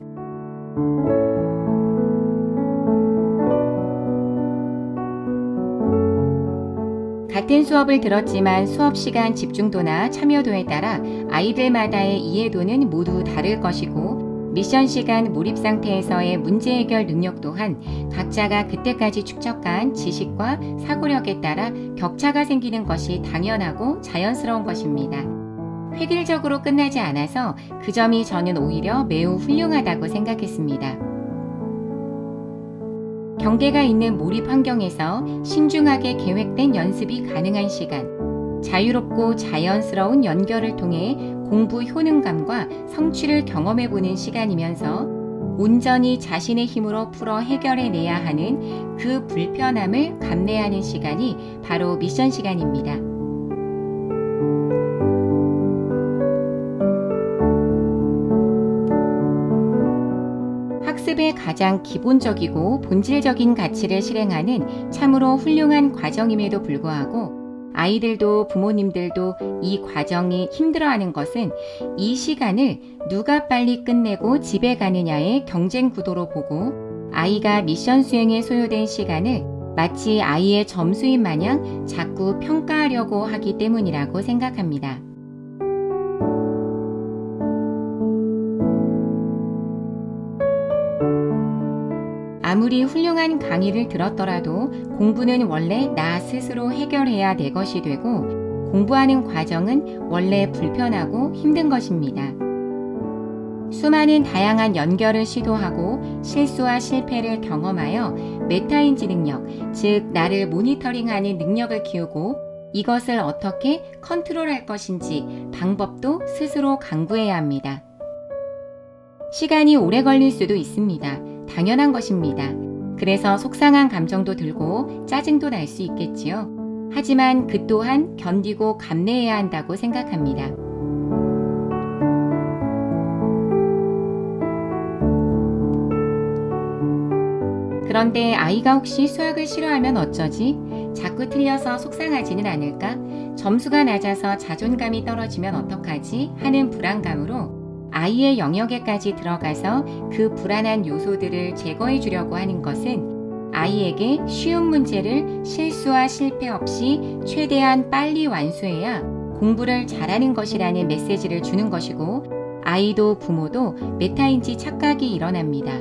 [SPEAKER 1] 같은 수업을 들었지만 수업 시간 집중도나 참여도에 따라 아이들마다의 이해도는 모두 다를 것이고, 미션 시간 몰입 상태에서의 문제 해결 능력 또한 각자가 그때까지 축적한 지식과 사고력에 따라 격차가 생기는 것이 당연하고 자연스러운 것입니다. 획일적으로 끝나지 않아서 그 점이 저는 오히려 매우 훌륭하다고 생각했습니다. 경계가 있는 몰입 환경에서 신중하게 계획된 연습이 가능한 시간, 자유롭고 자연스러운 연결을 통해 공부 효능감과 성취를 경험해보는 시간이면서 온전히 자신의 힘으로 풀어 해결해내야 하는 그 불편함을 감내하는 시간이 바로 미션 시간입니다. 학습의 가장 기본적이고 본질적인 가치를 실행하는 참으로 훌륭한 과정임에도 불구하고 아이들도 부모님들도 이 과정이 힘들어하는 것은 이 시간을 누가 빨리 끝내고 집에 가느냐의 경쟁 구도로 보고, 아이가 미션 수행에 소요된 시간을 마치 아이의 점수인 마냥 자꾸 평가하려고 하기 때문이라고 생각합니다. 아무리 훌륭한 강의를 들었더라도 공부는 원래 나 스스로 해결해야 내 것이 되고, 공부하는 과정은 원래 불편하고 힘든 것입니다. 수많은 다양한 연결을 시도하고 실수와 실패를 경험하여 메타인지 능력, 즉 나를 모니터링하는 능력을 키우고, 이것을 어떻게 컨트롤할 것인지 방법도 스스로 강구해야 합니다. 시간이 오래 걸릴 수도 있습니다. 당연한 것입니다. 그래서 속상한 감정도 들고 짜증도 날 수 있겠지요. 하지만 그 또한 견디고 감내해야 한다고 생각합니다. 그런데 아이가 혹시 수학을 싫어하면 어쩌지? 자꾸 틀려서 속상하지는 않을까? 점수가 낮아서 자존감이 떨어지면 어떡하지? 하는 불안감으로 아이의 영역에까지 들어가서 그 불안한 요소들을 제거해 주려고 하는 것은 아이에게 쉬운 문제를 실수와 실패 없이 최대한 빨리 완수해야 공부를 잘하는 것이라는 메시지를 주는 것이고, 아이도 부모도 메타인지 착각이 일어납니다.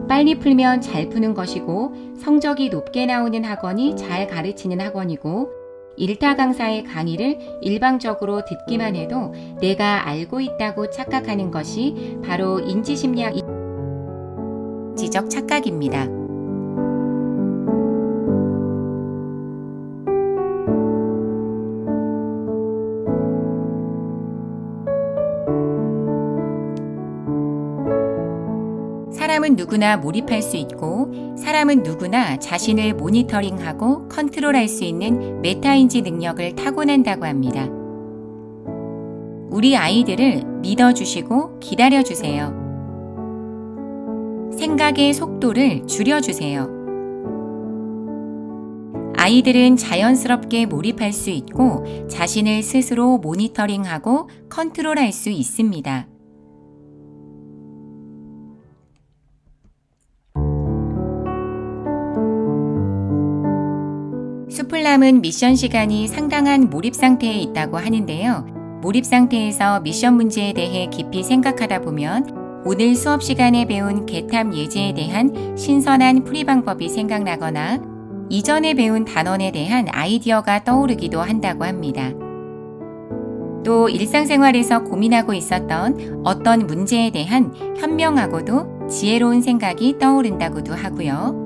[SPEAKER 1] 빨리 풀면 잘 푸는 것이고, 성적이 높게 나오는 학원이 잘 가르치는 학원이고, 일타 강사의 강의를 일방적으로 듣기만 해도 내가 알고 있다고 착각하는 것이 바로 인지심리학 지적 착각입니다. 사람은 누구나 몰입할 수 있고, 사람은 누구나 자신을 모니터링하고 컨트롤할 수 있는 메타인지 능력을 타고난다고 합니다. 우리 아이들을 믿어주시고 기다려주세요. 생각의 속도를 줄여주세요. 아이들은 자연스럽게 몰입할 수 있고 자신을 스스로 모니터링하고 컨트롤할 수 있습니다. 수풀남은 미션 시간이 상당한 몰입 상태에 있다고 하는데요. 몰입 상태에서 미션 문제에 대해 깊이 생각하다 보면 오늘 수업 시간에 배운 개탐 예제에 대한 신선한 풀이 방법이 생각나거나 이전에 배운 단원에 대한 아이디어가 떠오르기도 한다고 합니다. 또 일상생활에서 고민하고 있었던 어떤 문제에 대한 현명하고도 지혜로운 생각이 떠오른다고도 하고요.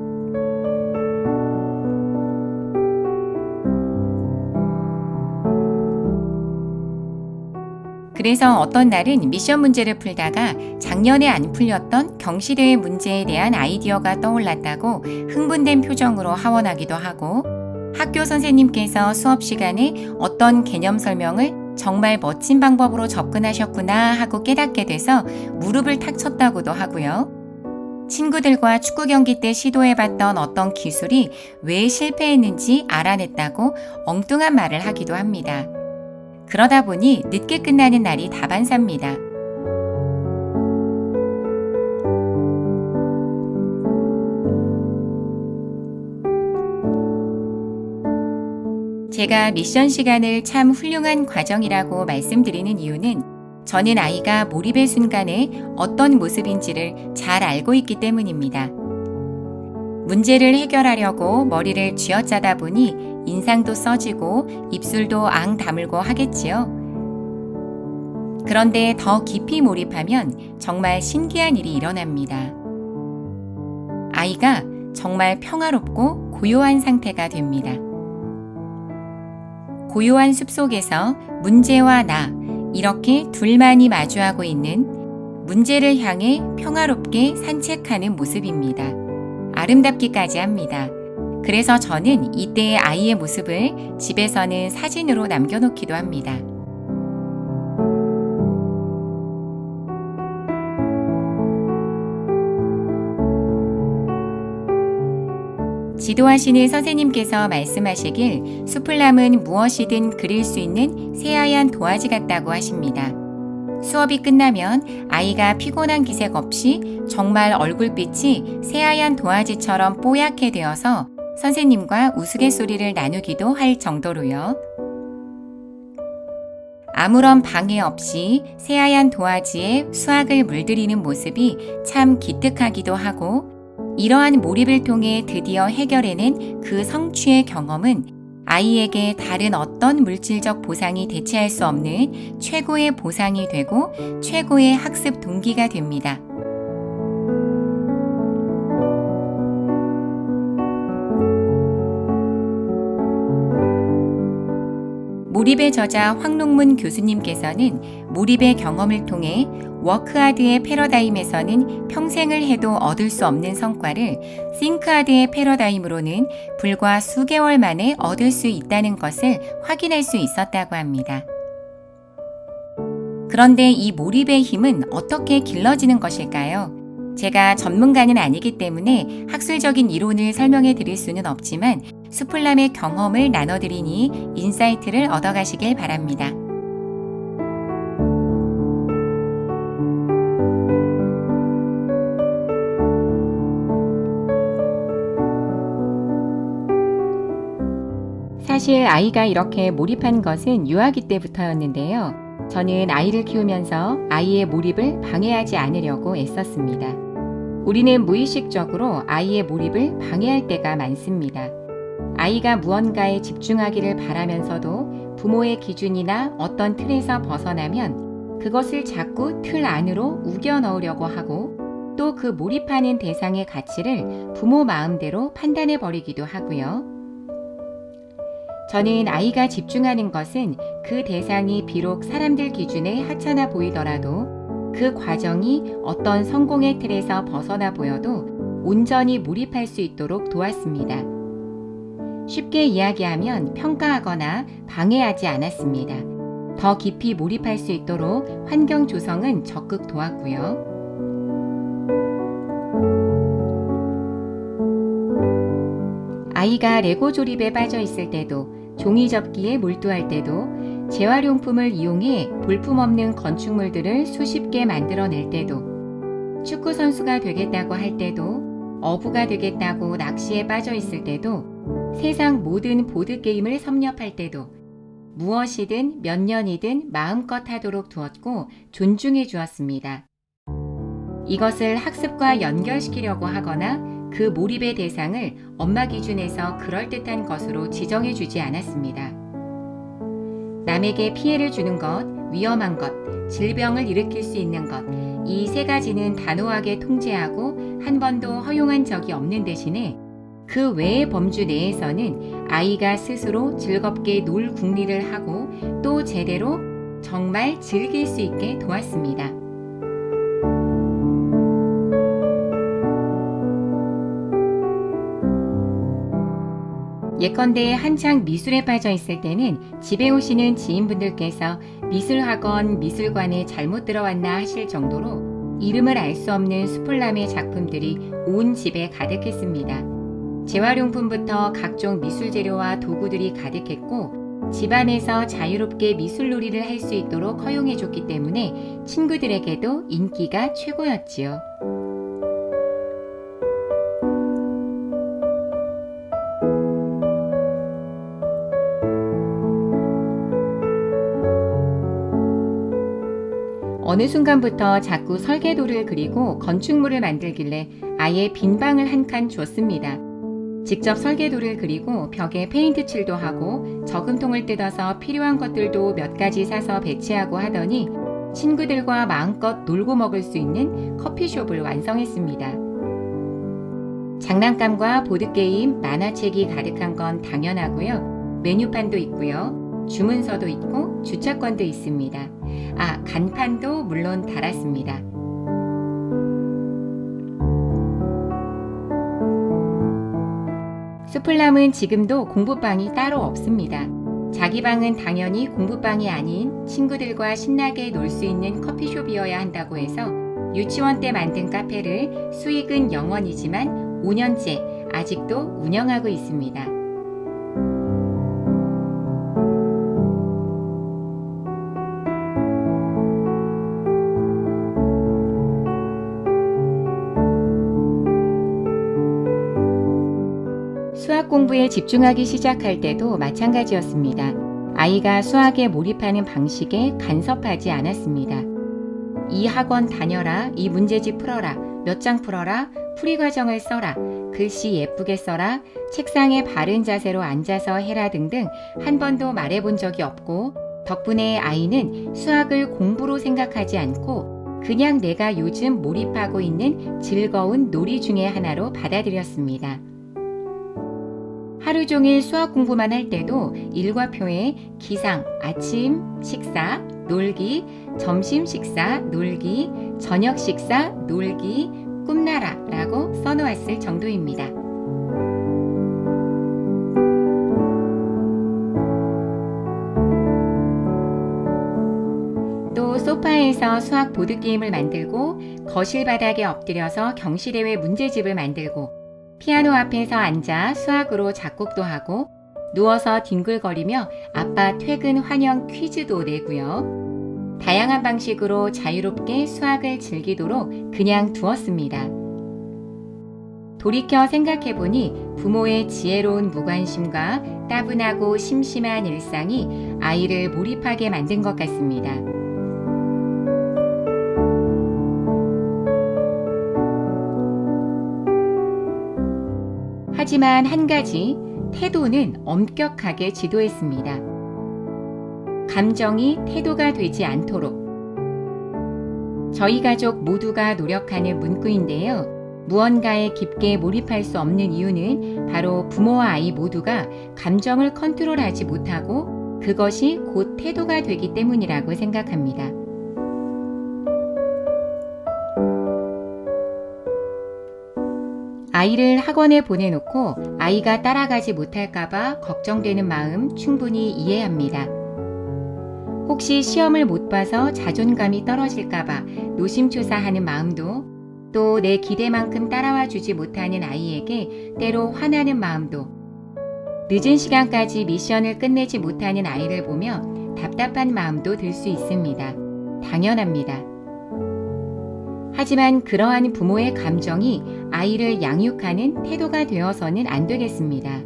[SPEAKER 1] 그래서 어떤 날은 미션 문제를 풀다가 작년에 안 풀렸던 경시대회 문제에 대한 아이디어가 떠올랐다고 흥분된 표정으로 하원하기도 하고, 학교 선생님께서 수업 시간에 어떤 개념 설명을 정말 멋진 방법으로 접근하셨구나 하고 깨닫게 돼서 무릎을 탁 쳤다고도 하고요. 친구들과 축구 경기 때 시도해봤던 어떤 기술이 왜 실패했는지 알아냈다고 엉뚱한 말을 하기도 합니다. 그러다 보니 늦게 끝나는 날이 다반사입니다. 제가 미션 시간을 참 훌륭한 과정이라고 말씀드리는 이유는 저는 아이가 몰입의 순간에 어떤 모습인지를 잘 알고 있기 때문입니다. 문제를 해결하려고 머리를 쥐어짜다 보니 인상도 써지고 입술도 앙 다물고 하겠지요. 그런데 더 깊이 몰입하면 정말 신기한 일이 일어납니다. 아이가 정말 평화롭고 고요한 상태가 됩니다. 고요한 숲속에서 문제와 나, 이렇게 둘만이 마주하고 있는, 문제를 향해 평화롭게 산책하는 모습입니다. 아름답기까지 합니다. 그래서 저는 이때의 아이의 모습을 집에서는 사진으로 남겨놓기도 합니다. 지도하시는 선생님께서 말씀하시길 수풀남은 무엇이든 그릴 수 있는 새하얀 도화지 같다고 하십니다. 수업이 끝나면 아이가 피곤한 기색 없이 정말 얼굴빛이 새하얀 도화지처럼 뽀얗게 되어서 선생님과 우스갯소리를 나누기도 할 정도로요. 아무런 방해 없이 새하얀 도화지에 수학을 물들이는 모습이 참 기특하기도 하고, 이러한 몰입을 통해 드디어 해결해낸 그 성취의 경험은 아이에게 다른 어떤 물질적 보상이 대체할 수 없는 최고의 보상이 되고 최고의 학습 동기가 됩니다. 몰입의 저자 황롱문 교수님께서는 몰입의 경험을 통해 워크하드의 패러다임에서는 평생을 해도 얻을 수 없는 성과를 싱크하드의 패러다임으로는 불과 수개월 만에 얻을 수 있다는 것을 확인할 수 있었다고 합니다. 그런데 이 몰입의 힘은 어떻게 길러지는 것일까요? 제가 전문가는 아니기 때문에 학술적인 이론을 설명해 드릴 수는 없지만 수풀남의 경험을 나눠드리니 인사이트를 얻어가시길 바랍니다. 사실 아이가 이렇게 몰입한 것은 유아기 때부터였는데요. 저는 아이를 키우면서 아이의 몰입을 방해하지 않으려고 애썼습니다. 우리는 무의식적으로 아이의 몰입을 방해할 때가 많습니다. 아이가 무언가에 집중하기를 바라면서도 부모의 기준이나 어떤 틀에서 벗어나면 그것을 자꾸 틀 안으로 우겨 넣으려고 하고 또 그 몰입하는 대상의 가치를 부모 마음대로 판단해 버리기도 하고요. 저는 아이가 집중하는 것은 그 대상이 비록 사람들 기준에 하찮아 보이더라도 그 과정이 어떤 성공의 틀에서 벗어나 보여도 온전히 몰입할 수 있도록 도왔습니다. 쉽게 이야기하면 평가하거나 방해하지 않았습니다. 더 깊이 몰입할 수 있도록 환경 조성은 적극 도왔고요. 아이가 레고 조립에 빠져 있을 때도 종이접기에 몰두할 때도 재활용품을 이용해 볼품없는 건축물들을 수십 개 만들어낼 때도 축구선수가 되겠다고 할 때도 어부가 되겠다고 낚시에 빠져 있을 때도 세상 모든 보드게임을 섭렵할 때도 무엇이든 몇 년이든 마음껏 하도록 두었고 존중해 주었습니다. 이것을 학습과 연결시키려고 하거나 그 몰입의 대상을 엄마 기준에서 그럴듯한 것으로 지정해 주지 않았습니다. 남에게 피해를 주는 것, 위험한 것, 질병을 일으킬 수 있는 것, 이 세 가지는 단호하게 통제하고 한 번도 허용한 적이 없는 대신에 그 외의 범주 내에서는 아이가 스스로 즐겁게 놀 궁리를 하고 또 제대로 정말 즐길 수 있게 도왔습니다. 예컨대 한창 미술에 빠져 있을 때는 집에 오시는 지인분들께서 미술학원, 미술관에 잘못 들어왔나 하실 정도로 이름을 알 수 없는 수풀남의 작품들이 온 집에 가득했습니다. 재활용품부터 각종 미술 재료와 도구들이 가득했고 집안에서 자유롭게 미술놀이를 할 수 있도록 허용해줬기 때문에 친구들에게도 인기가 최고였지요. 어느 순간부터 자꾸 설계도를 그리고 건축물을 만들길래 아예 빈 방을 한 칸 줬습니다. 직접 설계도를 그리고 벽에 페인트 칠도 하고 저금통을 뜯어서 필요한 것들도 몇 가지 사서 배치하고 하더니 친구들과 마음껏 놀고 먹을 수 있는 커피숍을 완성했습니다. 장난감과 보드게임, 만화책이 가득한 건 당연하고요. 메뉴판도 있고요. 주문서도 있고 주차권도 있습니다. 간판도 물론 달았습니다. 수풀남은 지금도 공부방이 따로 없습니다. 자기 방은 당연히 공부방이 아닌 친구들과 신나게 놀 수 있는 커피숍이어야 한다고 해서 유치원 때 만든 카페를 수익은 0원이지만 5년째 아직도 운영하고 있습니다. 수학 공부에 집중하기 시작할 때도 마찬가지였습니다. 아이가 수학에 몰입하는 방식에 간섭하지 않았습니다. 이 학원 다녀라, 이 문제집 풀어라, 몇 장 풀어라, 풀이 과정을 써라, 글씨 예쁘게 써라, 책상에 바른 자세로 앉아서 해라 등등 한 번도 말해본 적이 없고 덕분에 아이는 수학을 공부로 생각하지 않고 그냥 내가 요즘 몰입하고 있는 즐거운 놀이 중의 하나로 받아들였습니다. 하루 종일 수학 공부만 할 때도 일과표에 기상, 아침 식사, 놀기, 점심 식사, 놀기, 저녁 식사, 놀기, 꿈나라 라고 써놓았을 정도입니다. 또 소파에서 수학 보드게임을 만들고 거실 바닥에 엎드려서 경시대회 문제집을 만들고 피아노 앞에서 앉아 수학으로 작곡도 하고 누워서 뒹굴거리며 아빠 퇴근 환영 퀴즈도 내고요. 다양한 방식으로 자유롭게 수학을 즐기도록 그냥 두었습니다. 돌이켜 생각해보니 부모의 지혜로운 무관심과 따분하고 심심한 일상이 아이를 몰입하게 만든 것 같습니다. 하지만 한 가지, 태도는 엄격하게 지도했습니다. 감정이 태도가 되지 않도록. 저희 가족 모두가 노력하는 문구인데요. 무언가에 깊게 몰입할 수 없는 이유는 바로 부모와 아이 모두가 감정을 컨트롤하지 못하고 그것이 곧 태도가 되기 때문이라고 생각합니다. 아이를 학원에 보내놓고 아이가 따라가지 못할까봐 걱정되는 마음 충분히 이해합니다. 혹시 시험을 못 봐서 자존감이 떨어질까봐 노심초사하는 마음도, 또 내 기대만큼 따라와 주지 못하는 아이에게 때로 화나는 마음도, 늦은 시간까지 미션을 끝내지 못하는 아이를 보며 답답한 마음도 들 수 있습니다. 당연합니다. 하지만 그러한 부모의 감정이 아이를 양육하는 태도가 되어서는 안 되겠습니다.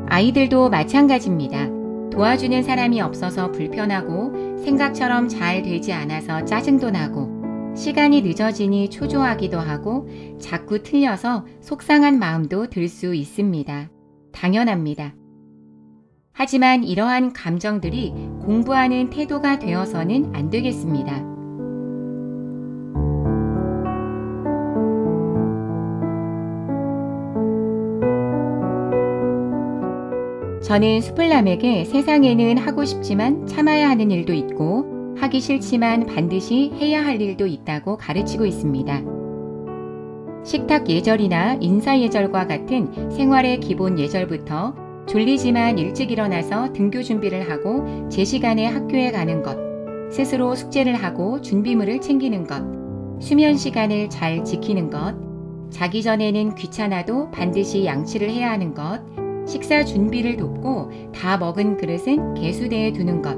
[SPEAKER 1] 아이들도 마찬가지입니다. 도와주는 사람이 없어서 불편하고 생각처럼 잘 되지 않아서 짜증도 나고 시간이 늦어지니 초조하기도 하고 자꾸 틀려서 속상한 마음도 들 수 있습니다. 당연합니다. 하지만 이러한 감정들이 공부하는 태도가 되어서는 안 되겠습니다. 저는 수플남에게 세상에는 하고 싶지만 참아야 하는 일도 있고 하기 싫지만 반드시 해야 할 일도 있다고 가르치고 있습니다. 식탁 예절이나 인사 예절과 같은 생활의 기본 예절부터 졸리지만 일찍 일어나서 등교 준비를 하고 제 시간에 학교에 가는 것, 스스로 숙제를 하고 준비물을 챙기는 것, 수면 시간을 잘 지키는 것, 자기 전에는 귀찮아도 반드시 양치를 해야 하는 것, 식사 준비를 돕고 다 먹은 그릇은 개수대에 두는 것,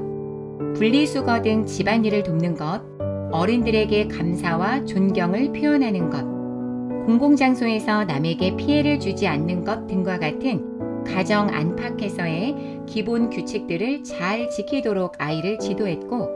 [SPEAKER 1] 분리수거 등 집안일을 돕는 것, 어른들에게 감사와 존경을 표현하는 것, 공공장소에서 남에게 피해를 주지 않는 것 등과 같은 가정 안팎에서의 기본 규칙들을 잘 지키도록 아이를 지도했고,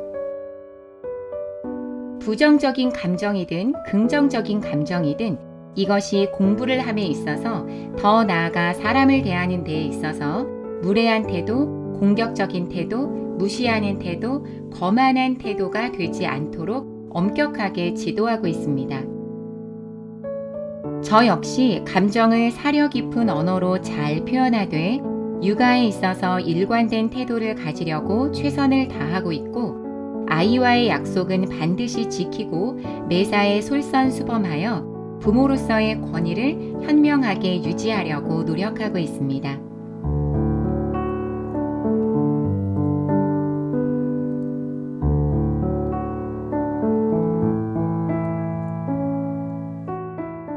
[SPEAKER 1] 부정적인 감정이든 긍정적인 감정이든 이것이 공부를 함에 있어서 더 나아가 사람을 대하는 데에 있어서 무례한 태도, 공격적인 태도, 무시하는 태도, 거만한 태도가 되지 않도록 엄격하게 지도하고 있습니다. 저 역시 감정을 사려 깊은 언어로 잘 표현하되 육아에 있어서 일관된 태도를 가지려고 최선을 다하고 있고 아이와의 약속은 반드시 지키고 매사에 솔선수범하여 부모로서의 권위를 현명하게 유지하려고 노력하고 있습니다.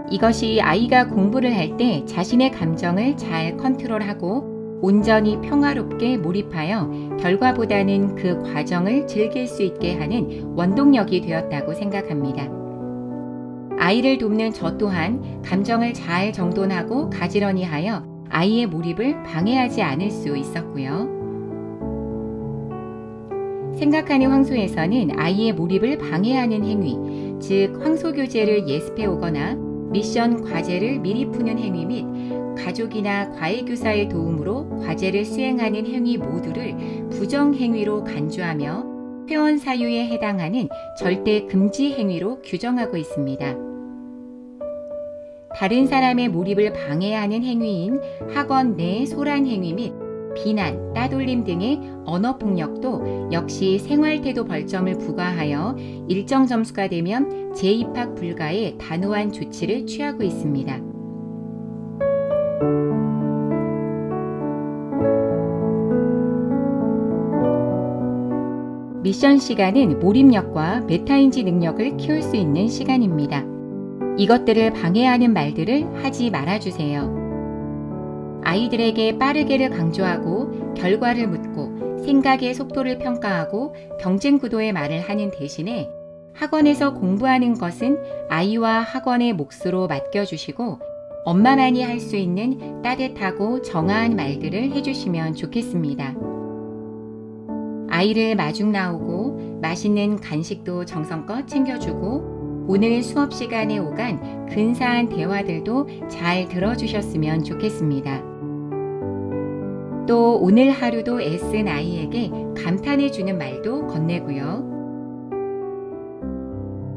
[SPEAKER 1] 이것이 아이가 공부를 할 때 자신의 감정을 잘 컨트롤하고 온전히 평화롭게 몰입하여 결과보다는 그 과정을 즐길 수 있게 하는 원동력이 되었다고 생각합니다. 아이를 돕는 저 또한 감정을 잘 정돈하고 가지런히 하여 아이의 몰입을 방해하지 않을 수 있었고요. 생각하는 황소에서는 아이의 몰입을 방해하는 행위, 즉 황소교재를 예습해 오거나 미션 과제를 미리 푸는 행위 및 가족이나 과외교사의 도움으로 과제를 수행하는 행위 모두를 부정행위로 간주하며 회원 사유에 해당하는 절대 금지 행위로 규정하고 있습니다. 다른 사람의 몰입을 방해하는 행위인 학원 내 소란 행위 및 비난, 따돌림 등의 언어폭력도 역시 생활태도 벌점을 부과하여 일정 점수가 되면 재입학 불가의 단호한 조치를 취하고 있습니다. 미션 시간은 몰입력과 메타인지 능력을 키울 수 있는 시간입니다. 이것들을 방해하는 말들을 하지 말아주세요. 아이들에게 빠르게를 강조하고 결과를 묻고 생각의 속도를 평가하고 경쟁 구도의 말을 하는 대신에 학원에서 공부하는 것은 아이와 학원의 몫으로 맡겨주시고 엄마만이 할 수 있는 따뜻하고 정아한 말들을 해주시면 좋겠습니다. 아이를 마중 나오고 맛있는 간식도 정성껏 챙겨주고 오늘 수업 시간에 오간 근사한 대화들도 잘 들어주셨으면 좋겠습니다. 또 오늘 하루도 애쓴 아이에게 감탄해주는 말도 건네고요.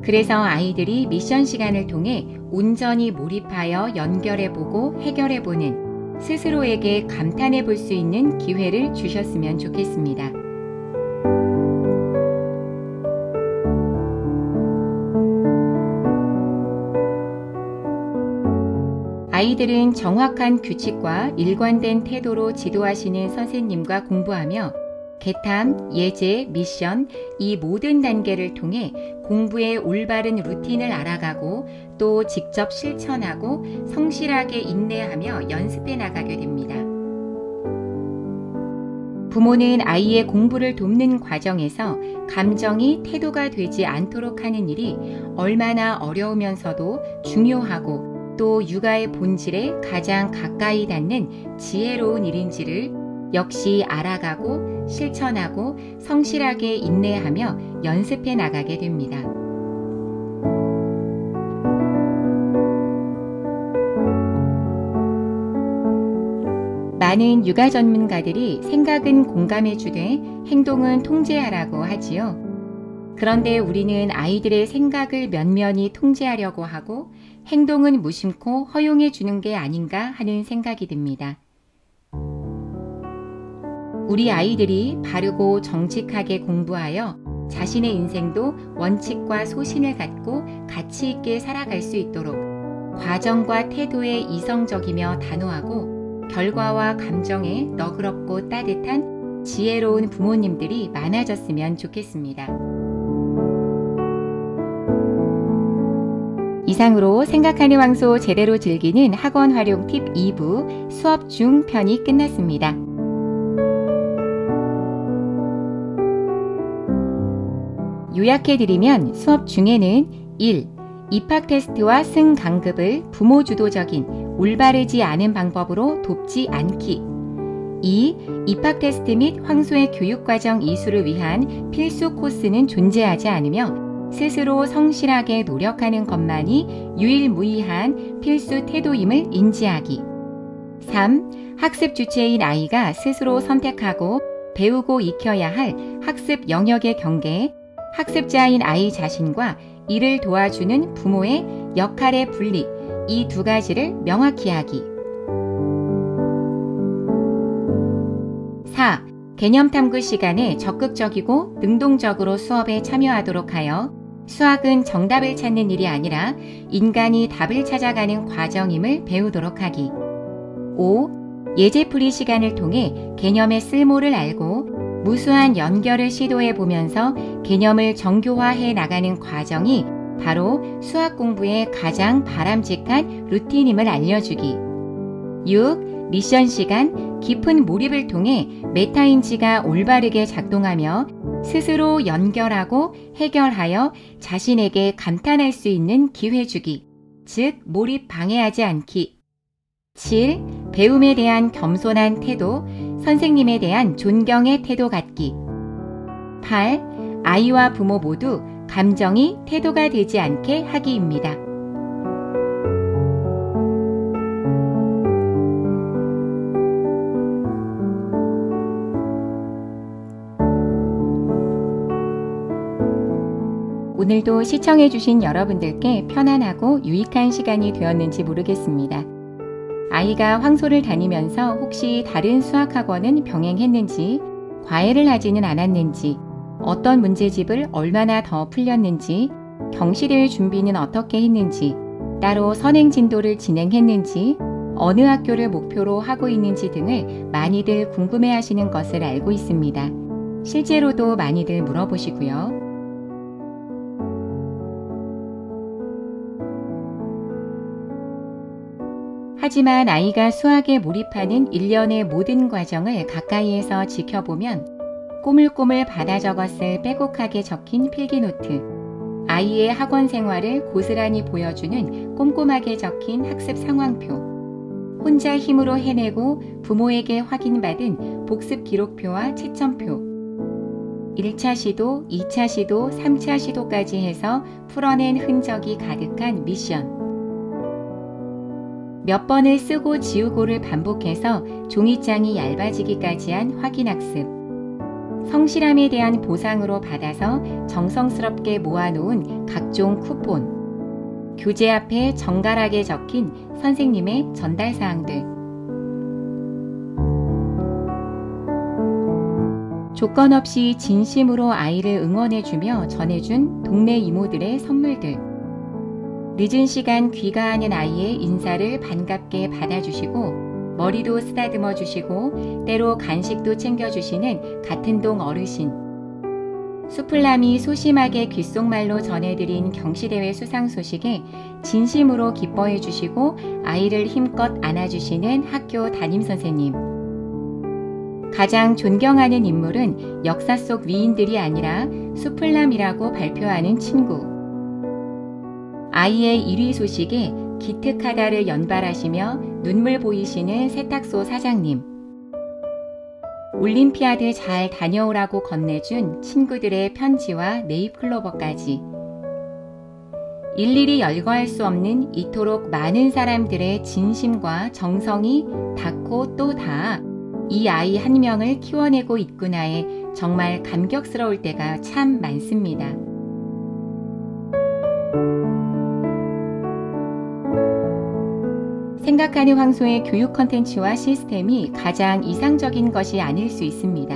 [SPEAKER 1] 그래서 아이들이 미션 시간을 통해 온전히 몰입하여 연결해보고 해결해보는 스스로에게 감탄해볼 수 있는 기회를 주셨으면 좋겠습니다. 아이들은 정확한 규칙과 일관된 태도로 지도하시는 선생님과 공부하며 개탐, 예제, 미션 이 모든 단계를 통해 공부의 올바른 루틴을 알아가고 또 직접 실천하고 성실하게 인내하며 연습해 나가게 됩니다. 부모는 아이의 공부를 돕는 과정에서 감정이 태도가 되지 않도록 하는 일이 얼마나 어려우면서도 중요하고 또 육아의 본질에 가장 가까이 닿는 지혜로운 일인지를 역시 알아가고 실천하고 성실하게 인내하며 연습해 나가게 됩니다. 많은 육아 전문가들이 생각은 공감해 주되 행동은 통제하라고 하지요. 그런데 우리는 아이들의 생각을 면면히 통제하려고 하고 행동은 무심코 허용해 주는 게 아닌가 하는 생각이 듭니다. 우리 아이들이 바르고 정직하게 공부하여 자신의 인생도 원칙과 소신을 갖고 가치 있게 살아갈 수 있도록 과정과 태도에 이성적이며 단호하고 결과와 감정에 너그럽고 따뜻한 지혜로운 부모님들이 많아졌으면 좋겠습니다. 이상으로 생각하는 황소 제대로 즐기는 학원 활용 팁 2부 수업 중 편이 끝났습니다. 요약해드리면 수업 중에는 1. 입학 테스트와 승 강급을 부모 주도적인 올바르지 않은 방법으로 돕지 않기. 2. 입학 테스트 및 황소의 교육과정 이수를 위한 필수 코스는 존재하지 않으며 스스로 성실하게 노력하는 것만이 유일무이한 필수 태도임을 인지하기. 3. 학습 주체인 아이가 스스로 선택하고 배우고 익혀야 할 학습 영역의 경계, 학습자인 아이 자신과 이를 도와주는 부모의 역할의 분리, 이 두 가지를 명확히 하기. 4. 개념 탐구 시간에 적극적이고 능동적으로 수업에 참여하도록 하여 수학은 정답을 찾는 일이 아니라 인간이 답을 찾아가는 과정임을 배우도록 하기. 5. 예제풀이 시간을 통해 개념의 쓸모를 알고 무수한 연결을 시도해 보면서 개념을 정교화해 나가는 과정이 바로 수학 공부의 가장 바람직한 루틴임을 알려주기. 6. 미션 시간, 깊은 몰입을 통해 메타인지가 올바르게 작동하며 스스로 연결하고 해결하여 자신에게 감탄할 수 있는 기회 주기, 즉 몰입 방해하지 않기. 7. 배움에 대한 겸손한 태도, 선생님에 대한 존경의 태도 갖기. 8. 아이와 부모 모두 감정이 태도가 되지 않게 하기입니다. 오늘도 시청해주신 여러분들께 편안하고 유익한 시간이 되었는지 모르겠습니다. 아이가 황소를 다니면서 혹시 다른 수학학원은 병행했는지, 과외를 하지는 않았는지, 어떤 문제집을 얼마나 더 풀렸는지, 경시대회 준비는 어떻게 했는지, 따로 선행 진도를 진행했는지, 어느 학교를 목표로 하고 있는지 등을 많이들 궁금해하시는 것을 알고 있습니다. 실제로도 많이들 물어보시고요. 하지만 아이가 수학에 몰입하는 일련의 모든 과정을 가까이에서 지켜보면 꼬물꼬물 받아 적었을 빼곡하게 적힌 필기노트, 아이의 학원 생활을 고스란히 보여주는 꼼꼼하게 적힌 학습 상황표, 혼자 힘으로 해내고 부모에게 확인받은 복습 기록표와 채점표, 1차 시도, 2차 시도, 3차 시도까지 해서 풀어낸 흔적이 가득한 미션. 몇 번을 쓰고 지우고를 반복해서 종이장이 얇아지기까지 한 확인학습. 성실함에 대한 보상으로 받아서 정성스럽게 모아놓은 각종 쿠폰. 교재 앞에 정갈하게 적힌 선생님의 전달사항들. 조건 없이 진심으로 아이를 응원해주며 전해준 동네 이모들의 선물들. 늦은 시간 귀가하는 아이의 인사를 반갑게 받아주시고 머리도 쓰다듬어 주시고 때로 간식도 챙겨주시는 같은 동 어르신. 수풀남이 소심하게 귓속말로 전해드린 경시대회 수상 소식에 진심으로 기뻐해 주시고 아이를 힘껏 안아주시는 학교 담임선생님. 가장 존경하는 인물은 역사 속 위인들이 아니라 수풀남이라고 발표하는 친구. 아이의 1위 소식에 기특하다를 연발하시며 눈물 보이시는 세탁소 사장님. 올림피아드 잘 다녀오라고 건네준 친구들의 편지와 네잎클로버까지. 일일이 열거할 수 없는 이토록 많은 사람들의 진심과 정성이 닿고 또 닿아 이 아이 한 명을 키워내고 있구나에 정말 감격스러울 때가 참 많습니다. 생각하는 황소의 교육 컨텐츠와 시스템이 가장 이상적인 것이 아닐 수 있습니다.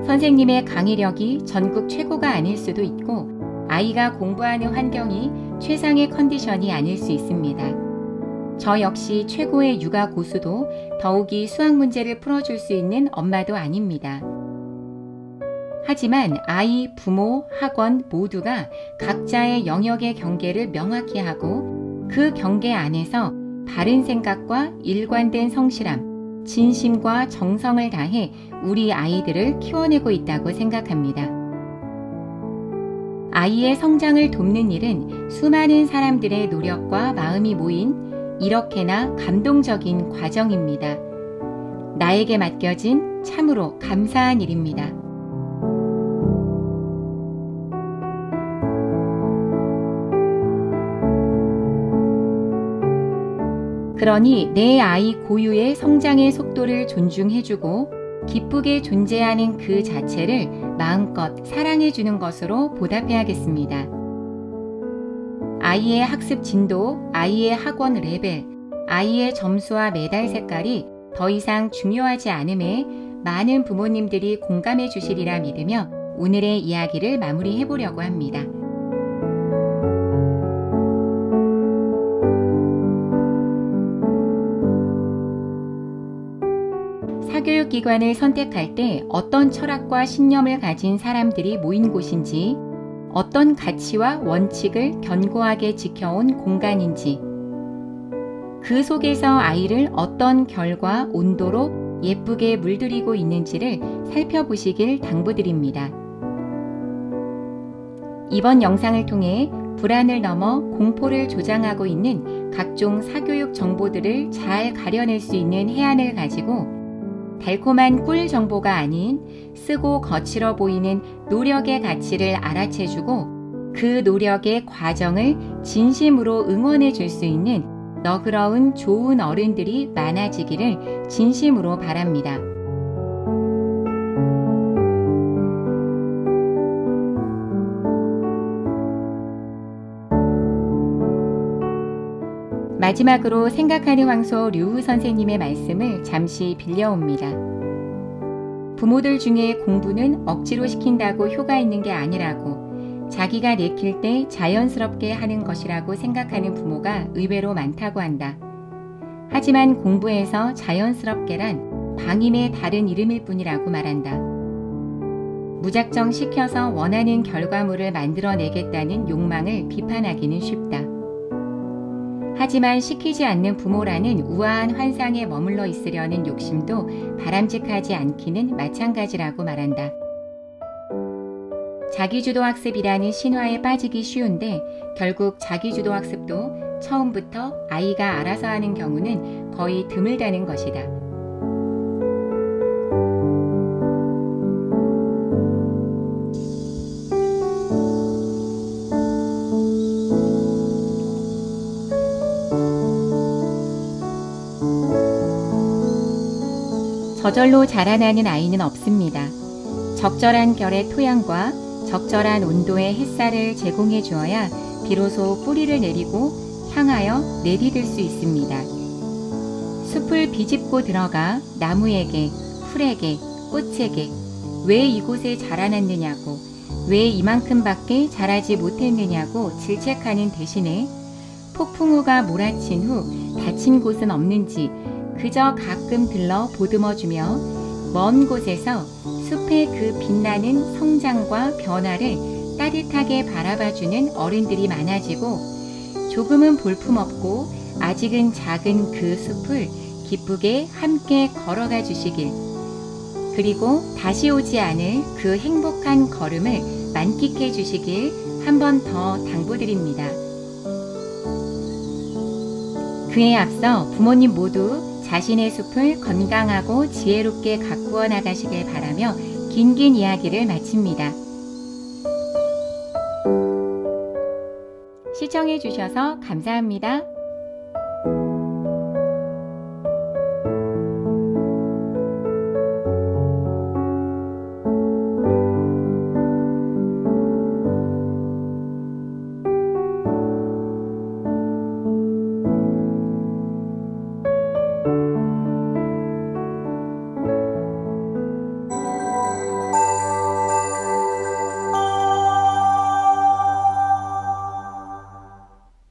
[SPEAKER 1] 선생님의 강의력이 전국 최고가 아닐 수도 있고 아이가 공부하는 환경이 최상의 컨디션이 아닐 수 있습니다. 저 역시 최고의 육아 고수도 더욱이 수학 문제를 풀어줄 수 있는 엄마도 아닙니다. 하지만 아이, 부모, 학원 모두가 각자의 영역의 경계를 명확히 하고 그 경계 안에서 바른 생각과 일관된 성실함, 진심과 정성을 다해 우리 아이들을 키워내고 있다고 생각합니다. 아이의 성장을 돕는 일은 수많은 사람들의 노력과 마음이 모인 이렇게나 감동적인 과정입니다. 나에게 맡겨진 참으로 감사한 일입니다. 그러니 내 아이 고유의 성장의 속도를 존중해주고 기쁘게 존재하는 그 자체를 마음껏 사랑해주는 것으로 보답해야겠습니다. 아이의 학습 진도, 아이의 학원 레벨, 아이의 점수와 메달 색깔이 더 이상 중요하지 않음에 많은 부모님들이 공감해 주시리라 믿으며 오늘의 이야기를 마무리해 보려고 합니다. 사교육기관을 선택할 때 어떤 철학과 신념을 가진 사람들이 모인 곳인지, 어떤 가치와 원칙을 견고하게 지켜온 공간인지, 그 속에서 아이를 어떤 결과, 온도로 예쁘게 물들이고 있는지를 살펴보시길 당부드립니다. 이번 영상을 통해 불안을 넘어 공포를 조장하고 있는 각종 사교육 정보들을 잘 가려낼 수 있는 해안을 가지고 달콤한 꿀 정보가 아닌 쓰고 거칠어 보이는 노력의 가치를 알아채주고 그 노력의 과정을 진심으로 응원해 줄 수 있는 너그러운 좋은 어른들이 많아지기를 진심으로 바랍니다. 마지막으로 생각하는 황소 류우 선생님의 말씀을 잠시 빌려옵니다. 부모들 중에 공부는 억지로 시킨다고 효과 있는 게 아니라고, 자기가 내킬 때 자연스럽게 하는 것이라고 생각하는 부모가 의외로 많다고 한다. 하지만 공부에서 자연스럽게란 방임의 다른 이름일 뿐이라고 말한다. 무작정 시켜서 원하는 결과물을 만들어내겠다는 욕망을 비판하기는 쉽다. 하지만 시키지 않는 부모라는 우아한 환상에 머물러 있으려는 욕심도 바람직하지 않기는 마찬가지라고 말한다. 자기주도 학습이라는 신화에 빠지기 쉬운데 결국 자기주도 학습도 처음부터 아이가 알아서 하는 경우는 거의 드물다는 것이다. 저절로 자라나는 아이는 없습니다. 적절한 결의 토양과 적절한 온도의 햇살을 제공해 주어야 비로소 뿌리를 내리고 향하여 내디딜 수 있습니다. 숲을 비집고 들어가 나무에게, 풀에게, 꽃에게 왜 이곳에 자라났느냐고, 왜 이만큼밖에 자라지 못했느냐고 질책하는 대신에 폭풍우가 몰아친 후 다친 곳은 없는지 그저 가끔 들러 보듬어주며 먼 곳에서 숲의 그 빛나는 성장과 변화를 따뜻하게 바라봐주는 어른들이 많아지고, 조금은 볼품없고 아직은 작은 그 숲을 기쁘게 함께 걸어가 주시길, 그리고 다시 오지 않을 그 행복한 걸음을 만끽해 주시길 한 번 더 당부드립니다. 그에 앞서 부모님 모두 자신의 숲을 건강하고 지혜롭게 가꾸어 나가시길 바라며 긴긴 이야기를 마칩니다. 시청해 주셔서 감사합니다.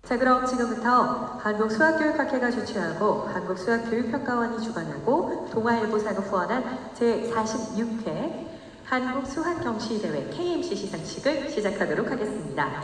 [SPEAKER 2] 자, 그럼 지금부터 한국수학교육학회가 주최하고 한국수학교육평가원이 주관하고 동아일보사가 후원한 제46회 한국수학경시대회 KMC 시상식을 시작하도록 하겠습니다.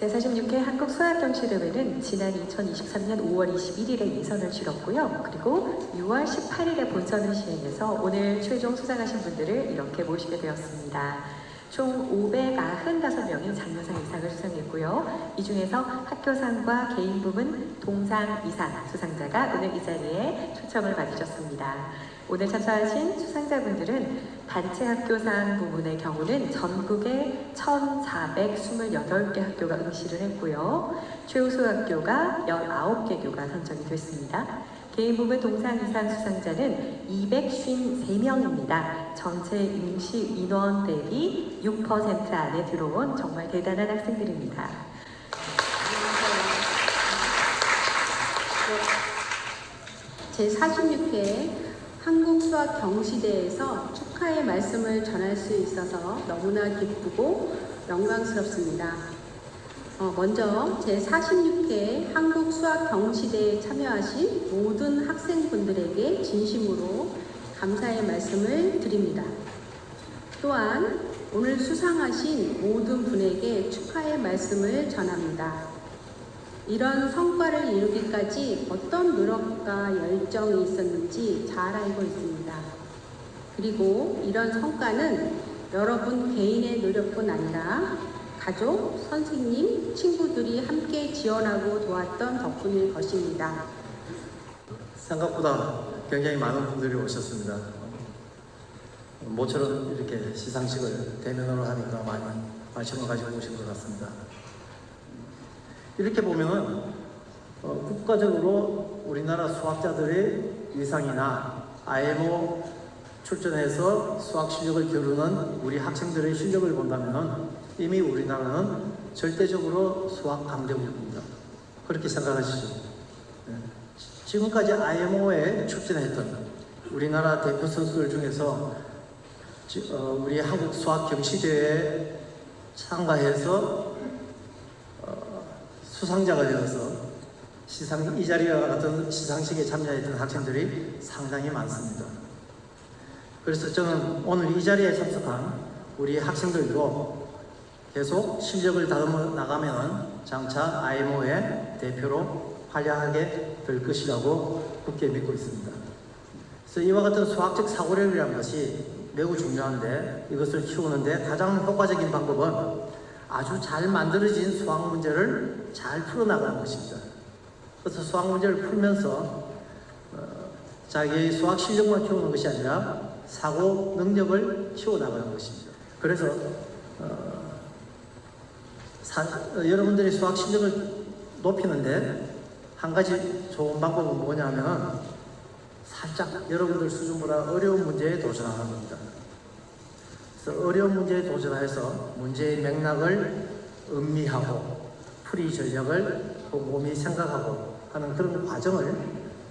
[SPEAKER 2] 제46회 한국수학경시대회는 지난 2023년 5월 21일에 예선을 치렀고요. 그리고 6월 18일에 본선을 시행해서 오늘 최종 수상하신 분들을 이렇게 모시게 되었습니다. 총 595명이 장려상 이상을 수상했고요. 이 중에서 학교상과 개인 부문 동상 이상 수상자가 오늘 이 자리에 초청을 받으셨습니다. 오늘 참석하신 수상자분들은 단체 학교상 부문의 경우는 전국에 1,428개 학교가 응시를 했고요. 최우수 학교가 19개 교가 선정이 됐습니다. 개인 부문 동상 이상 수상자는 253명입니다. 전체 응시 인원 대비 6% 안에 들어온 정말 대단한 학생들입니다.
[SPEAKER 3] 제46회 한국수학경시대회에서 축하의 말씀을 전할 수 있어서 너무나 기쁘고 영광스럽습니다. 먼저 제46회 한국수학경시대회에 참여하신 모든 학생분들에게 진심으로 감사의 말씀을 드립니다. 또한 오늘 수상하신 모든 분에게 축하의 말씀을 전합니다. 이런 성과를 이루기까지 어떤 노력과 열정이 있었는지 잘 알고 있습니다. 그리고 이런 성과는 여러분 개인의 노력뿐 아니라 가족, 선생님, 친구들이 함께 지원하고 도왔던 덕분일 것입니다.
[SPEAKER 4] 생각보다 굉장히 많은 분들이 오셨습니다. 모처럼 이렇게 시상식을 대면으로 하니까 많이 관심을 가지고 오신 것 같습니다. 이렇게 보면은 국가적으로 우리나라 수학자들의 위상이나 IMO 출전해서 수학 실력을 겨루는 우리 학생들의 실력을 본다면은 이미 우리나라는 절대적으로 수학 강대국입니다. 그렇게 생각하시죠? 네. 지금까지 IMO에 출전했던 우리나라 대표 선수들 중에서 우리 한국 수학 경시대회에 참가해서 수상자가 되어서 이 자리와 같은 시상식에 참여했던 학생들이 상당히 많습니다. 그래서 저는 오늘 이 자리에 참석한 우리 학생들도 계속 실력을 다듬어 나가면 장차 IMO의 대표로 활약하게 될 것이라고 굳게 믿고 있습니다. 그래서 이와 같은 수학적 사고력이라는 것이 매우 중요한데 이것을 키우는데 가장 효과적인 방법은 아주 잘 만들어진 수학 문제를 잘 풀어나가는 것입니다. 그래서 수학 문제를 풀면서 자기의 수학 실력만 키우는 것이 아니라 사고 능력을 키워나가는 것입니다. 그래서 여러분들이 수학 실력을 높이는데 한 가지 좋은 방법은 뭐냐면 살짝 여러분들 수준보다 어려운 문제에 도전하는 겁니다. 그래서 어려운 문제에 도전해서 문제의 맥락을 음미하고 풀이 전략을 곰곰이 생각하고 하는 그런 과정을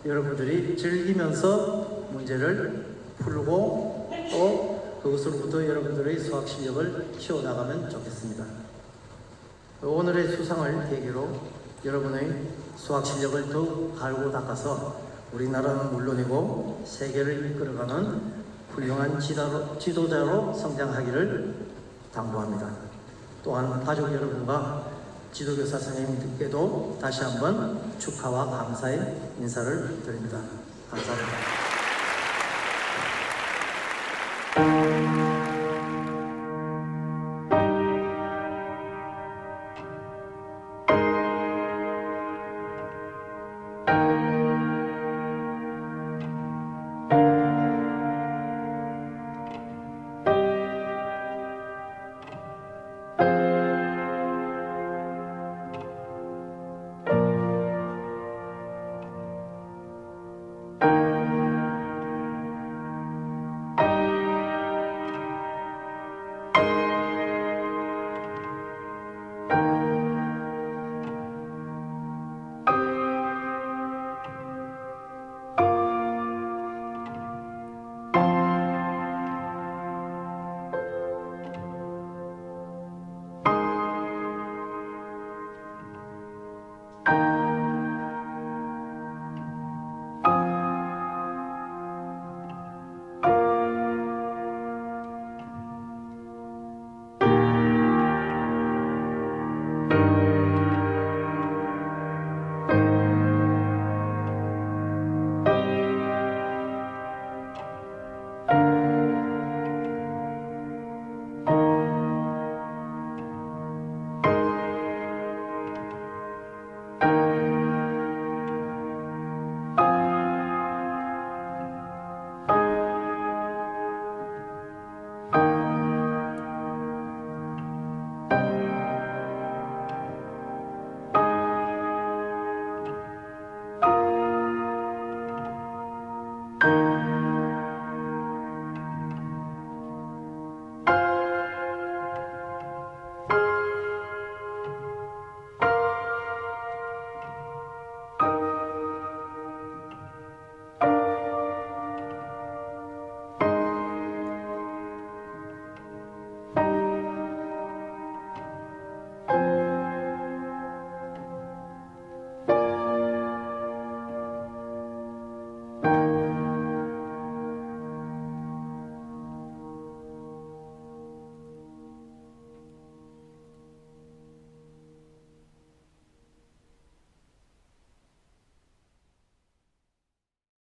[SPEAKER 4] 여러분들이 즐기면서 문제를 풀고 또 그것으로부터 여러분들의 수학 실력을 키워나가면 좋겠습니다. 오늘의 수상을 계기로 여러분의 수학 실력을 더욱 갈고 닦아서 우리나라는 물론이고 세계를 이끌어가는 훌륭한 지도자로 성장하기를 당부합니다. 또한 가족 여러분과 지도교사 선생님들께도 다시 한번 축하와 감사의 인사를 드립니다. 감사합니다.